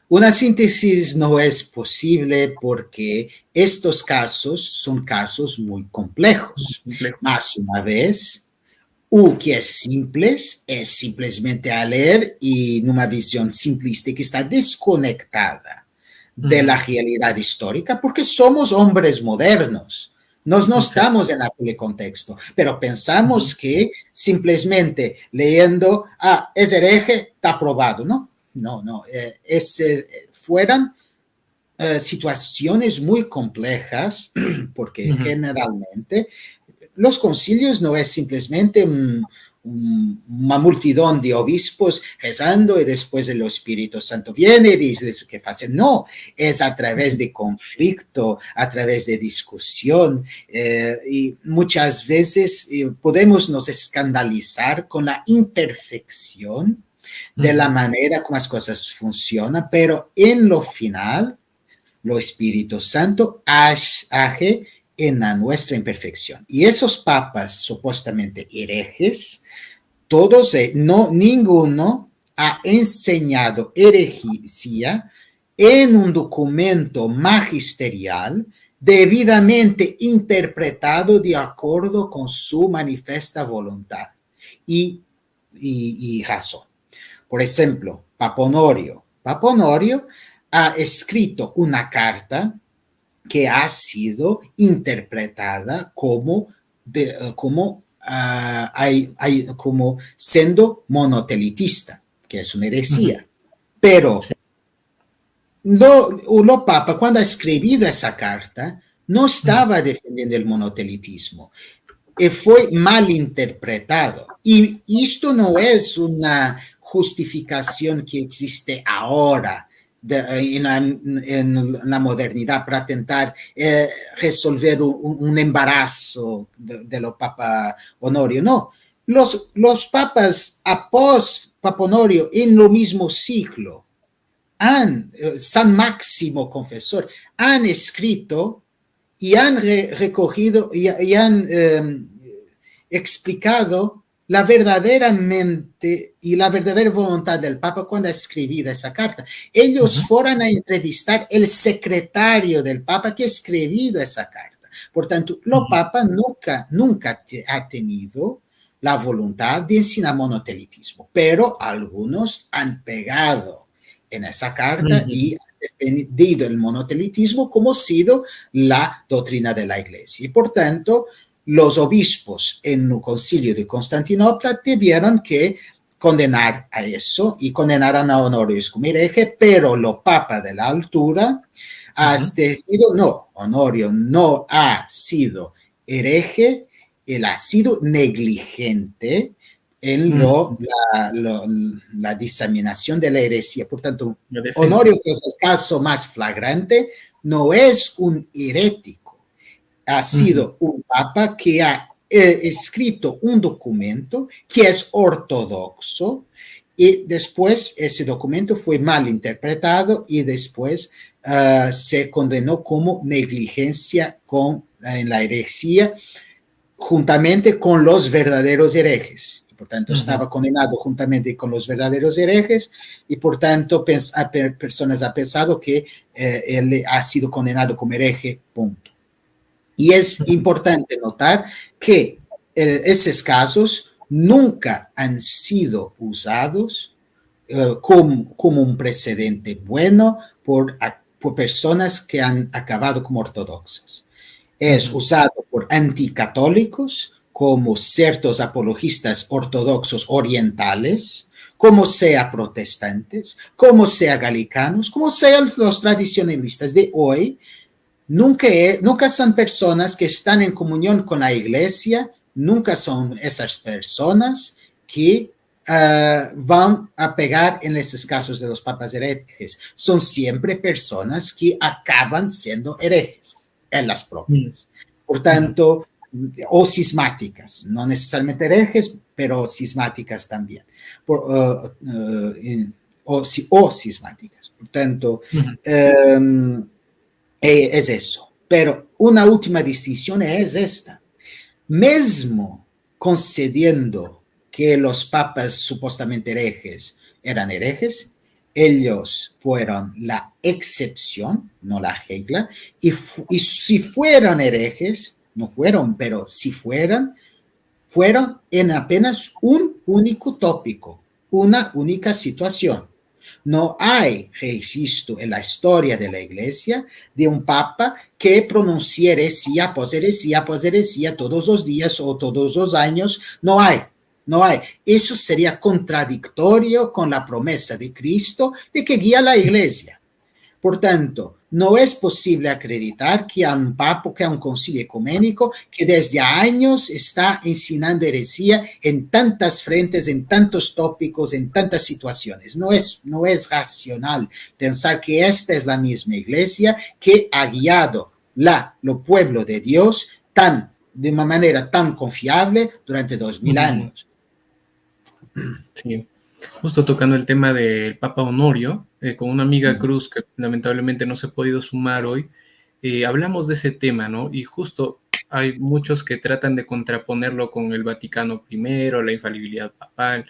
Una síntesis no es posible porque estos casos son casos muy complejos. Complejo. Más una vez, que es simplemente a leer y en una visión simplista que está desconectada de Ujú. la realidad histórica porque somos hombres modernos. No Exacto. estamos en aquel contexto, pero Ujú. pensamos que simplemente leyendo, es hereje, está aprobado. No. Fueran situaciones muy complejas porque Ujú. generalmente los concilios no es simplemente una multitud de obispos rezando y después el Espíritu Santo viene y dice qué pasa. No, es a través de conflicto, a través de discusión y muchas veces podemos nos escandalizar con la imperfección de la Ujú. manera como las cosas funcionan, pero en lo final, lo Espíritu Santo age en nuestra imperfección. Y esos papas supuestamente herejes, todos, ninguno ha enseñado herejía en un documento magisterial debidamente interpretado de acuerdo con su manifiesta voluntad y razón. Por ejemplo, Papa Honorio. Papa Honorio ha escrito una carta que ha sido interpretada como siendo monotelitista, que es una Ujú. herejía. Pero Sí. lo Papa, cuando ha escrito esa carta, no Ujú. estaba defendiendo el monotelitismo. Fue mal interpretado. Y esto no es una justificación que existe ahora en la modernidad para intentar resolver un embarazo de los Papa Honorio. No, los papas após Papa Honorio en lo mismo ciclo San Máximo Confesor, han escrito y han recogido y han explicado la verdadera mente y la verdadera voluntad del Papa cuando ha escrito esa carta. Ellos fueron a entrevistar el secretario del Papa que ha escrito esa carta. Por tanto, el Papa nunca ha tenido la voluntad de enseñar monotelitismo, pero algunos han pegado en esa carta y ha defendido el monotelitismo como sido la doctrina de la Iglesia. Y por tanto, los obispos en el concilio de Constantinopla tuvieron que condenar a eso y condenaron a Honorius como hereje, pero los papas de la altura han decidido, no, Honorio no ha sido hereje, él ha sido negligente en la diseminación de la heresía. Por tanto, Honorio, que es el caso más flagrante, no es un herético. Ha sido un papa que ha escrito un documento que es ortodoxo y después ese documento fue mal interpretado y después se condenó como negligencia en la herejía juntamente con los verdaderos herejes. Por tanto, estaba condenado juntamente con los verdaderos herejes y por tanto personas han pensado que él ha sido condenado como hereje, punto. Y es importante notar que esos casos nunca han sido usados como un precedente bueno por personas que han acabado como ortodoxas. Es usado por anticatólicos como ciertos apologistas ortodoxos orientales, como sea protestantes, como sea galicanos, como sean los tradicionalistas de hoy. Nunca son personas que están en comunión con la Iglesia, nunca son esas personas que van a pegar en esos casos de los papas herejes. Son siempre personas que acaban siendo herejes en las propias. Por tanto, o cismáticas, no necesariamente herejes, pero cismáticas también. O cismáticas. Por tanto, es eso. Pero una última distinción es esta. Mesmo concediendo que los papas supuestamente herejes eran herejes, ellos fueron la excepción, no la regla, y si fueron herejes, no fueron, pero si fueron en apenas un único tópico, una única situación. No hay registro en la historia de la Iglesia de un papa que pronuncie heresía após heresía todos los días o todos los años. No hay. Eso sería contradictorio con la promesa de Cristo de que guía la Iglesia. Por tanto, no es posible acreditar que hay un papa, que hay un concilio ecuménico que desde años está enseñando heresía en tantas frentes, en tantos tópicos, en tantas situaciones. No es racional pensar que esta es la misma Iglesia que ha guiado lo pueblo de Dios de una manera tan confiable durante 2000 años. Sí. Justo tocando el tema del Papa Honorio, con una amiga Cruz que lamentablemente no se ha podido sumar hoy, hablamos de ese tema, ¿no? Y justo hay muchos que tratan de contraponerlo con el Vaticano I, la infalibilidad papal,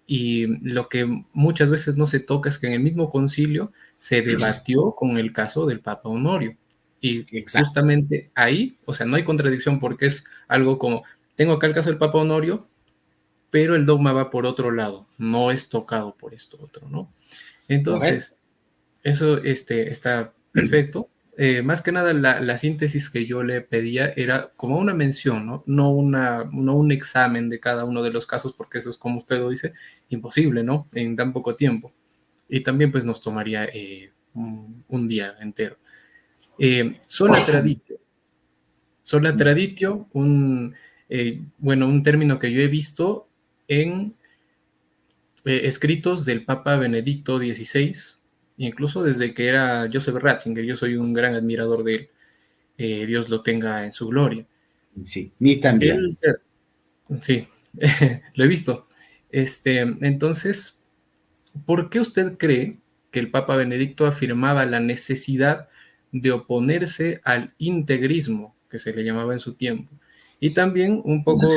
y lo que muchas veces no se toca es que en el mismo concilio se debatió con el caso del Papa Honorio. Y justamente ahí, o sea, no hay contradicción porque es algo como, tengo acá el caso del Papa Honorio, pero el dogma va por otro lado, no es tocado por esto otro, ¿no? Entonces, eso está perfecto. Más que nada, la síntesis que yo le pedía era como una mención, ¿no? No un examen de cada uno de los casos, porque eso es, como usted lo dice, imposible, ¿no? En tan poco tiempo. Y también, pues, nos tomaría un día entero. Sola traditio, un término que yo he visto en escritos del Papa Benedicto XVI, incluso desde que era Joseph Ratzinger. Yo soy un gran admirador de él. Dios lo tenga en su gloria. Sí, mí también. Él, sí, lo he visto. Entonces, ¿por qué usted cree que el Papa Benedicto afirmaba la necesidad de oponerse al integrismo, que se le llamaba en su tiempo? Y también un poco,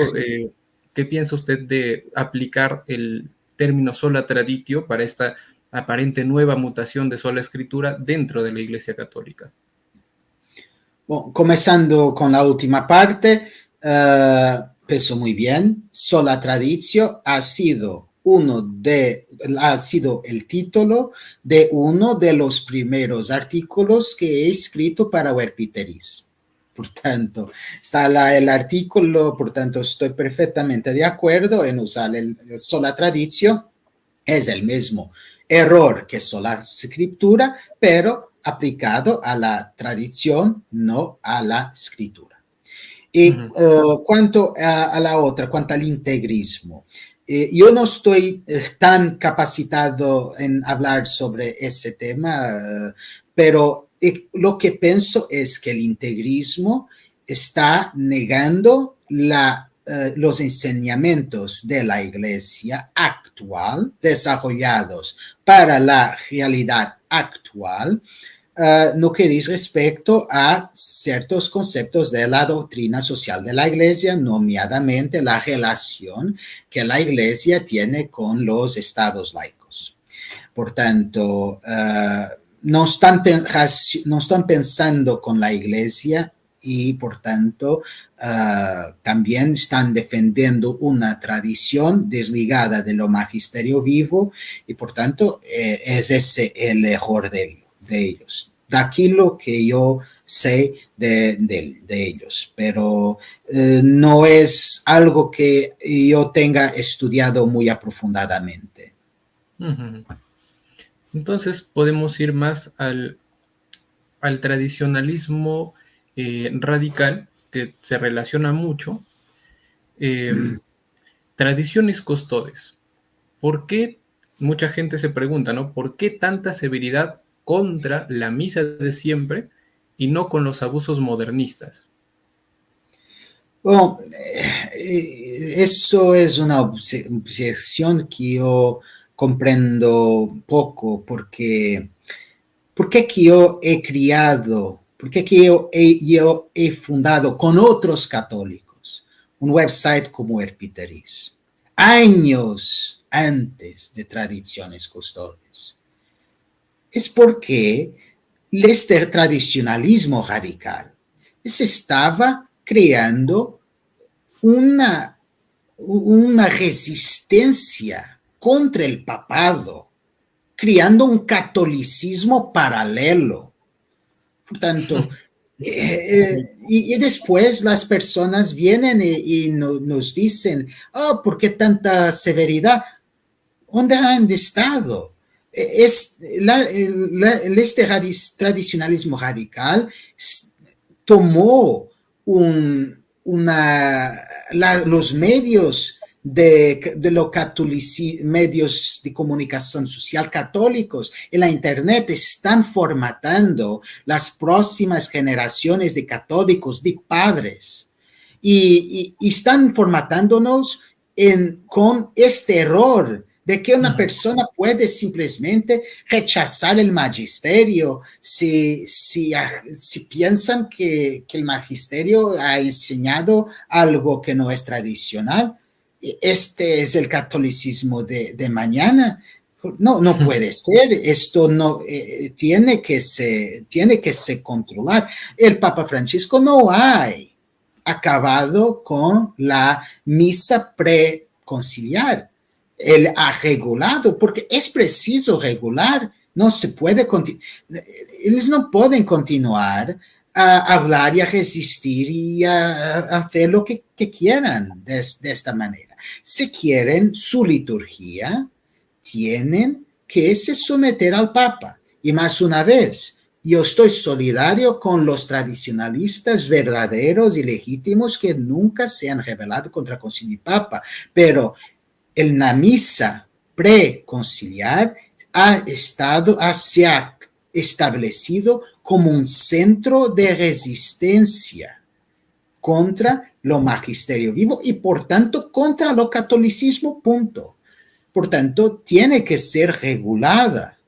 ¿qué piensa usted de aplicar el término sola traditio para esta aparente nueva mutación de sola escritura dentro de la Iglesia Católica? Bueno, comenzando con la última parte, pensó muy bien. Sola Traditio ha sido el título de uno de los primeros artículos que he escrito para Webpiteris. Por tanto, está el artículo, por tanto, estoy perfectamente de acuerdo en usar el Sola Traditio. Es el mismo error que sola escritura, pero aplicado a la tradición, no a la escritura. Y cuanto a la otra, cuanto al integrismo, yo no estoy tan capacitado en hablar sobre ese tema, pero lo que pienso es que el integrismo está negando los enseñamientos de la Iglesia actual, desarrollados para la realidad actual, no que dice respecto a ciertos conceptos de la doctrina social de la Iglesia, nomeadamente la relación que la Iglesia tiene con los estados laicos. Por tanto, no están pensando con la Iglesia y, por tanto, también están defendiendo una tradición desligada de lo magisterio vivo y, por tanto, es ese el error de ellos. De aquí lo que yo sé de ellos, pero no es algo que yo tenga estudiado muy aprofundadamente. Entonces podemos ir más al tradicionalismo radical, que se relaciona mucho. Tradiciones custodes. ¿Por qué? Mucha gente se pregunta, ¿no? ¿Por qué tanta severidad contra la misa de siempre y no con los abusos modernistas? Bueno, eso es una objeción que yo comprendo poco porque que yo he criado, porque que yo he fundado con otros católicos un website como Erpiteris, años antes de Tradiciones Custodes. Es porque este tradicionalismo radical se estaba creando una resistencia contra el papado, creando un catolicismo paralelo. Por tanto, y después las personas vienen y nos dicen, oh, ¿por qué tanta severidad? ¿Dónde han estado? Este tradicionalismo radical tomó los medios medios de comunicación social católicos en la internet están formatando las próximas generaciones de católicos, de padres, y están formatándonos con este error de que una persona puede simplemente rechazar el magisterio si piensan que el magisterio ha enseñado algo que no es tradicional. Este es el catolicismo de mañana. No puede ser. Esto no tiene que se controlar. El Papa Francisco no ha acabado con la misa preconciliar. Él ha regulado, porque es preciso regular, no se puede ellos no pueden continuar a hablar y a resistir y a hacer lo que quieran de esta manera. Si quieren su liturgia, tienen que se someter al Papa. Y más una vez, yo estoy solidario con los tradicionalistas verdaderos y legítimos que nunca se han rebelado contra Concilio y Papa, pero en la misa preconciliar se ha establecido como un centro de resistencia contra lo magisterio vivo y por tanto contra lo catolicismo, punto. Por tanto, tiene que ser regulada.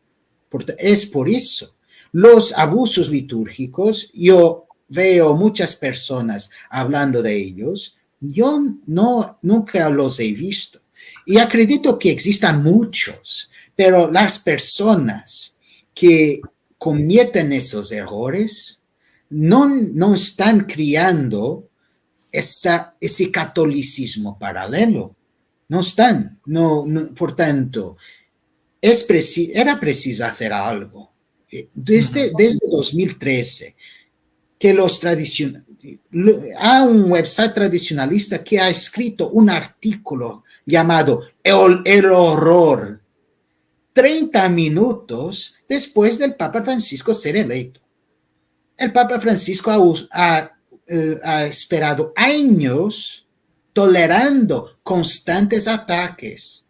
Es por eso. Los abusos litúrgicos, yo veo muchas personas hablando de ellos, yo nunca los he visto. Y acredito que existan muchos, pero las personas que cometen esos errores no están criando ese catolicismo paralelo. No están. Por tanto, era preciso hacer algo. Desde 2013, que hay un website tradicionalista que ha escrito un artículo llamado El horror, 30 minutos después del Papa Francisco ser electo. El Papa Francisco ha esperado años tolerando constantes ataques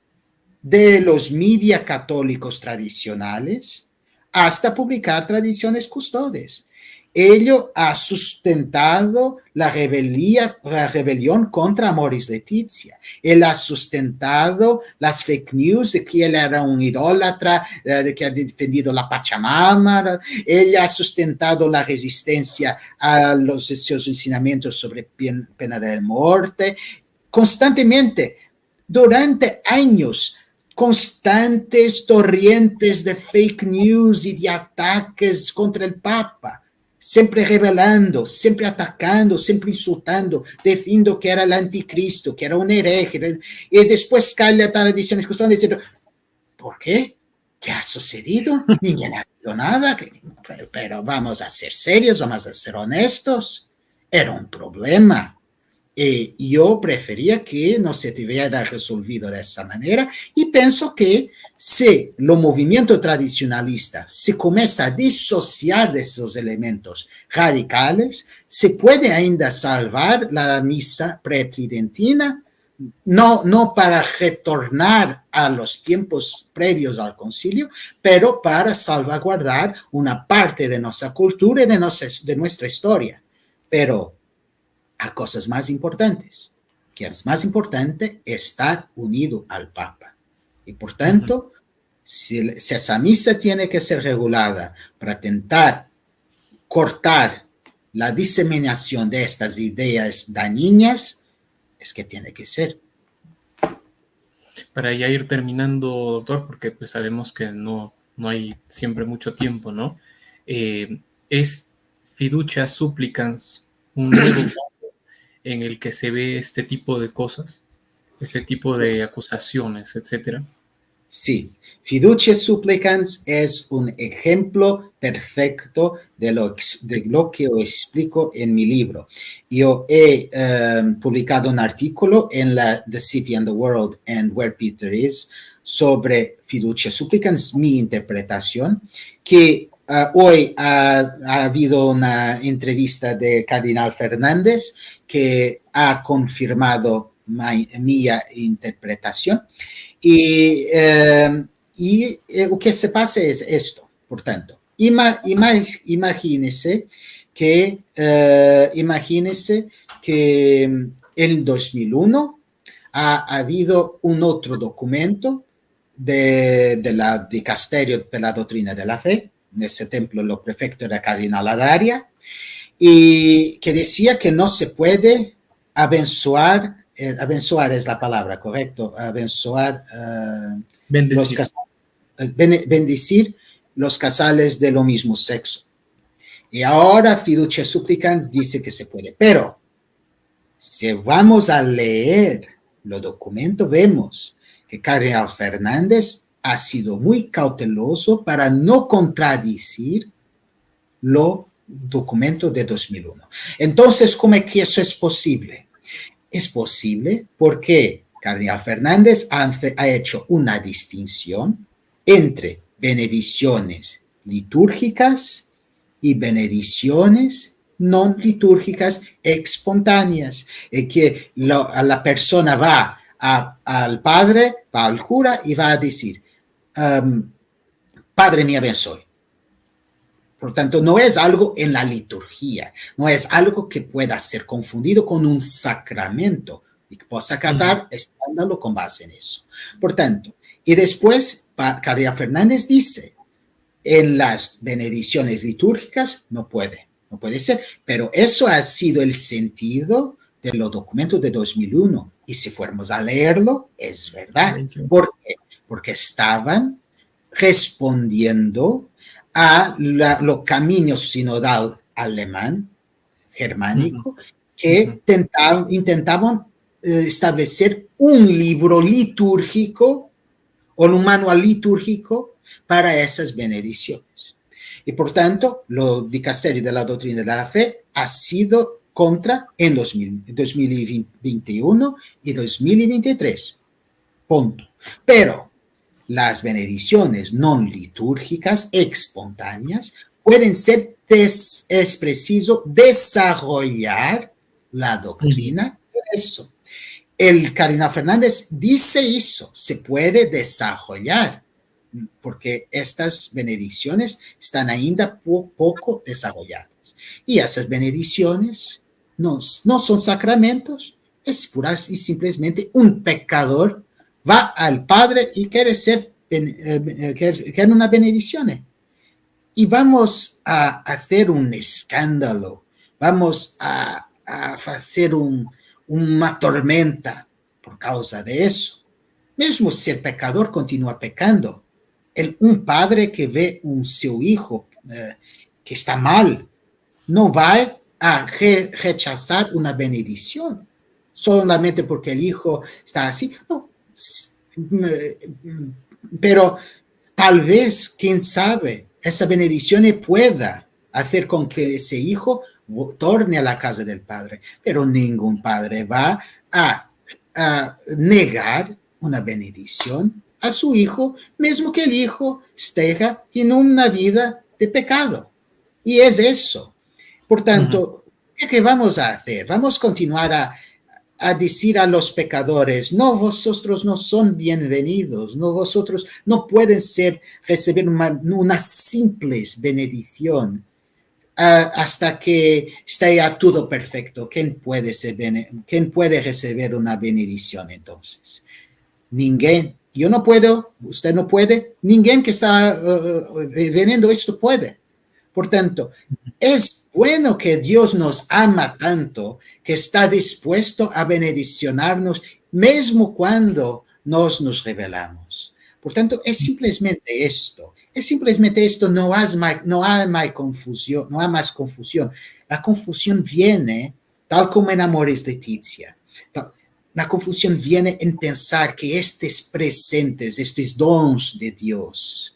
de los media católicos tradicionales hasta publicar Tradiciones Custodes. Ello ha sustentado la rebelión contra Amoris Laetitia. Él ha sustentado las fake news de que él era un idólatra, de que ha defendido la Pachamama. Él ha sustentado la resistencia a sus enseñamientos sobre pena de muerte. Constantemente, durante años, constantes torrentes de fake news y de ataques contra el Papa, siempre rebelando, siempre atacando, siempre insultando, diciendo que era el anticristo, que era un hereje, y después cae a Tradiciones Custodes diciendo, ¿por qué? ¿Qué ha sucedido? Ninguém ha dicho nada, pero vamos a ser serios, vamos a ser honestos, era un problema. Yo prefería que no se hubiera resolvido de esa manera y pienso que si el movimiento tradicionalista se comienza a disociar de esos elementos radicales, se puede ainda salvar la misa pretridentina, no para retornar a los tiempos previos al concilio, pero para salvaguardar una parte de nuestra cultura y de nuestra historia. Pero a cosas más importantes, que es más importante estar unido al Papa. Y por tanto, si esa misa tiene que ser regulada para intentar cortar la diseminación de estas ideas dañinas, es que tiene que ser. Para ya ir terminando, doctor, porque pues sabemos que no hay siempre mucho tiempo, ¿no? ¿Es fiducia supplicans un nuevo en el que se ve este tipo de cosas, este tipo de acusaciones, etcétera? Sí, Fiducia Supplicans es un ejemplo perfecto de lo que yo explico en mi libro. Yo he publicado un artículo en la The City and the World and Where Peter Is sobre Fiducia Supplicans, mi interpretación, que hoy ha habido una entrevista de Cardenal Fernández que ha confirmado mi interpretación. Y lo que se pasa es esto, por tanto, imagínese que en 2001 ha habido un otro documento de la Dicasterio de la Doctrina de la Fe, en ese templo lo prefecto era Cardenal Adaria, y que decía que no se puede abençoar es la palabra, correcto, abençoar, bendecir los casales de lo mismo sexo. Y ahora Fiducia Supplicans dice que se puede, pero si vamos a leer los documentos, vemos que Cardenal Fernández ha sido muy cauteloso para no contradecir los documentos de 2001. Entonces, ¿cómo es que eso es posible? Es posible porque Cardenal Fernández ha hecho una distinción entre benedicciones litúrgicas y benedicciones no litúrgicas espontáneas, que la persona va al padre, va al cura y va a decir, Padre mío, bien soy. Por tanto, no es algo en la liturgia, no es algo que pueda ser confundido con un sacramento y que possa causar escándalo con base en eso. Por tanto, y después, Caridad Fernández dice, en las benedicciones litúrgicas no puede ser, pero eso ha sido el sentido de los documentos de 2001, y si fuéramos a leerlo, es verdad. ¿Por qué? Porque estaban respondiendo a los caminos sinodal alemán, germánico, que intentaban establecer un libro litúrgico o un manual litúrgico para esas bendiciones. Y por tanto, el Dicasterio de la Doctrina de la Fe ha sido contra en 2021 y 2023. Punto. Pero las bendiciones no litúrgicas, espontáneas, pueden ser, es preciso desarrollar la doctrina de eso. El Cardenal Fernández dice eso, se puede desarrollar, porque estas bendiciones están ainda poco desarrolladas. Y esas bendiciones no son sacramentos, es pura y simplemente un pecador va al Padre y quiere una bendición. Y vamos a hacer un escándalo, vamos a hacer una tormenta por causa de eso. Mesmo si el pecador continúa pecando, un padre que ve su hijo que está mal, no va a rechazar una bendición solamente porque el hijo está así. No. Pero tal vez, quién sabe, esa bendición pueda hacer con que ese hijo torne a la casa del padre, pero ningún padre va a negar una bendición a su hijo, mismo que el hijo esté en una vida de pecado. Y es eso. Por tanto, ¿qué vamos a hacer? Vamos a continuar a decir a los pecadores, no, vosotros no son bienvenidos, no, vosotros no pueden recibir una simple bendición hasta que esté ya todo perfecto. ¿Quién puede recibir una bendición entonces? Ninguém. Yo no puedo, usted no puede, ninguém que está viendo esto puede. Por tanto, es bueno que Dios nos ama tanto que está dispuesto a bendicionarnos mismo cuando nos rebelamos. Por tanto, es simplemente esto. No hay más confusión. La confusión viene, tal como en Amores Leticia. La confusión viene en pensar que estos dons de Dios,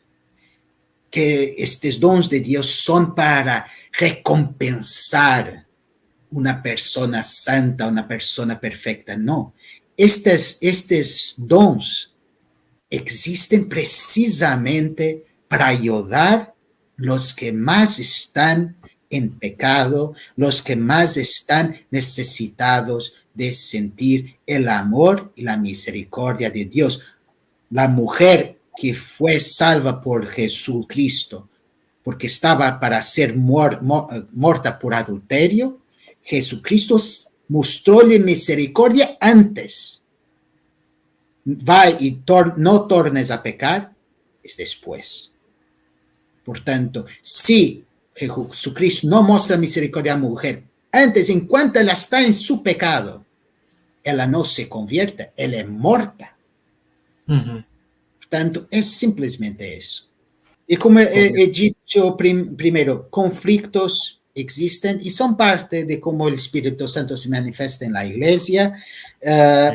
son para recompensar una persona santa, una persona perfecta. No, estos dons existen precisamente para ayudar a los que más están en pecado, los que más están necesitados de sentir el amor y la misericordia de Dios. La mujer que fue salva por Jesucristo, porque estaba para ser muerta por adulterio, Jesucristo mostróle misericordia antes. Va y no tornes a pecar, es después. Por tanto, si Jesucristo no muestra misericordia a la mujer antes, en cuanto ella está en su pecado, ella no se convierte, ella es muerta. Por tanto, es simplemente eso. Y como he dicho primero, conflictos existen y son parte de cómo el Espíritu Santo se manifiesta en la iglesia.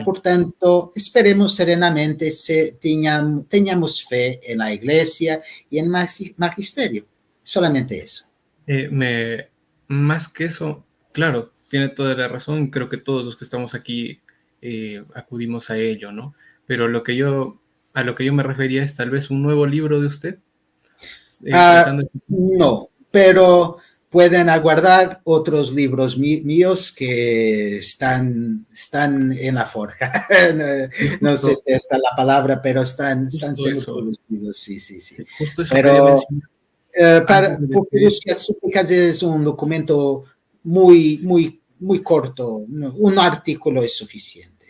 Por tanto, esperemos serenamente tengamos fe en la iglesia y en magisterio. Solamente eso. Más que eso, claro, tiene toda la razón. Creo que todos los que estamos aquí acudimos a ello, ¿no? Pero a lo que yo me refería es tal vez un nuevo libro de usted. No, pero pueden aguardar otros libros míos que están en la forja. No sé si esta es la palabra, pero están siendo eso. producidos, sí, sí, sí. Justo eso quería Pero mencionar. Antes de por despedir. curiosidad, súplicas es un documento muy corto, un artículo es suficiente.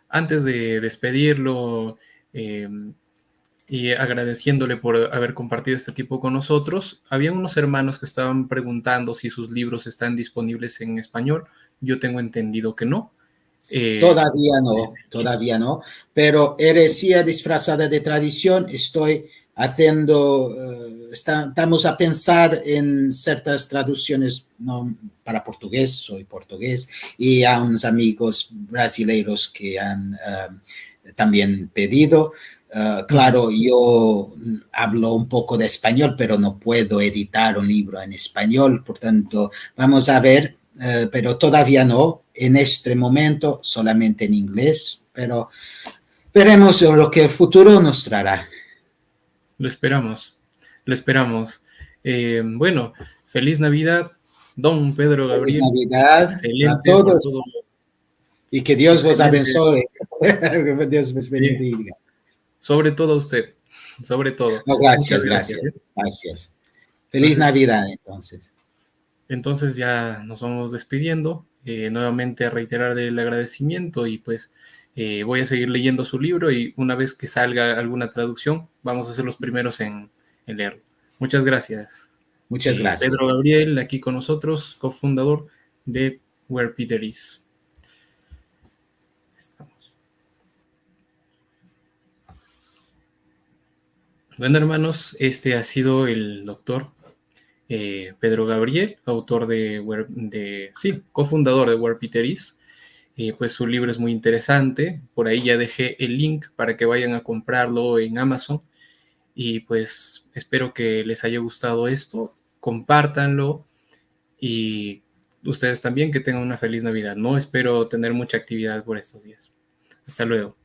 Antes de despedirlo y agradeciéndole por haber compartido este tiempo con nosotros, había unos hermanos que estaban preguntando si sus libros están disponibles en español. Yo tengo entendido que no. Todavía no, pero heresía disfrazada de tradición, estoy haciendo, estamos a pensar en ciertas traducciones, ¿no? Para portugués, soy portugués, y a unos amigos brasileiros que han también pedido. Claro, yo hablo un poco de español, pero no puedo editar un libro en español, por tanto, vamos a ver, pero todavía no, en este momento solamente en inglés, pero veremos lo que el futuro nos traerá. Lo esperamos, lo esperamos. Bueno, feliz Navidad, don Pedro Feliz Gabriel. Navidad a Excelente por todos todo. y que Dios los Excelente. abençoe. Dios los Sí, bendiga. sobre todo a usted, sobre todo. No, Muchas gracias, gracias. gracias, gracias. Feliz Entonces, Navidad, entonces. entonces ya nos vamos despidiendo. Nuevamente reiterar el agradecimiento y pues voy a seguir leyendo su libro y una vez que salga alguna traducción, vamos a ser los primeros en leerlo. Muchas gracias. Muchas Pedro gracias. Gabriel, aquí con nosotros, cofundador de Where Peter Is. Estamos. Bueno, hermanos, este ha sido el doctor Pedro Gabriel, autor sí, cofundador de Where Peter Is. Pues su libro es muy interesante. Por ahí ya dejé el link para que vayan a comprarlo en Amazon. Y pues espero que les haya gustado esto. Compártanlo y ustedes también que tengan una feliz Navidad. No espero tener mucha actividad por estos días. Hasta luego.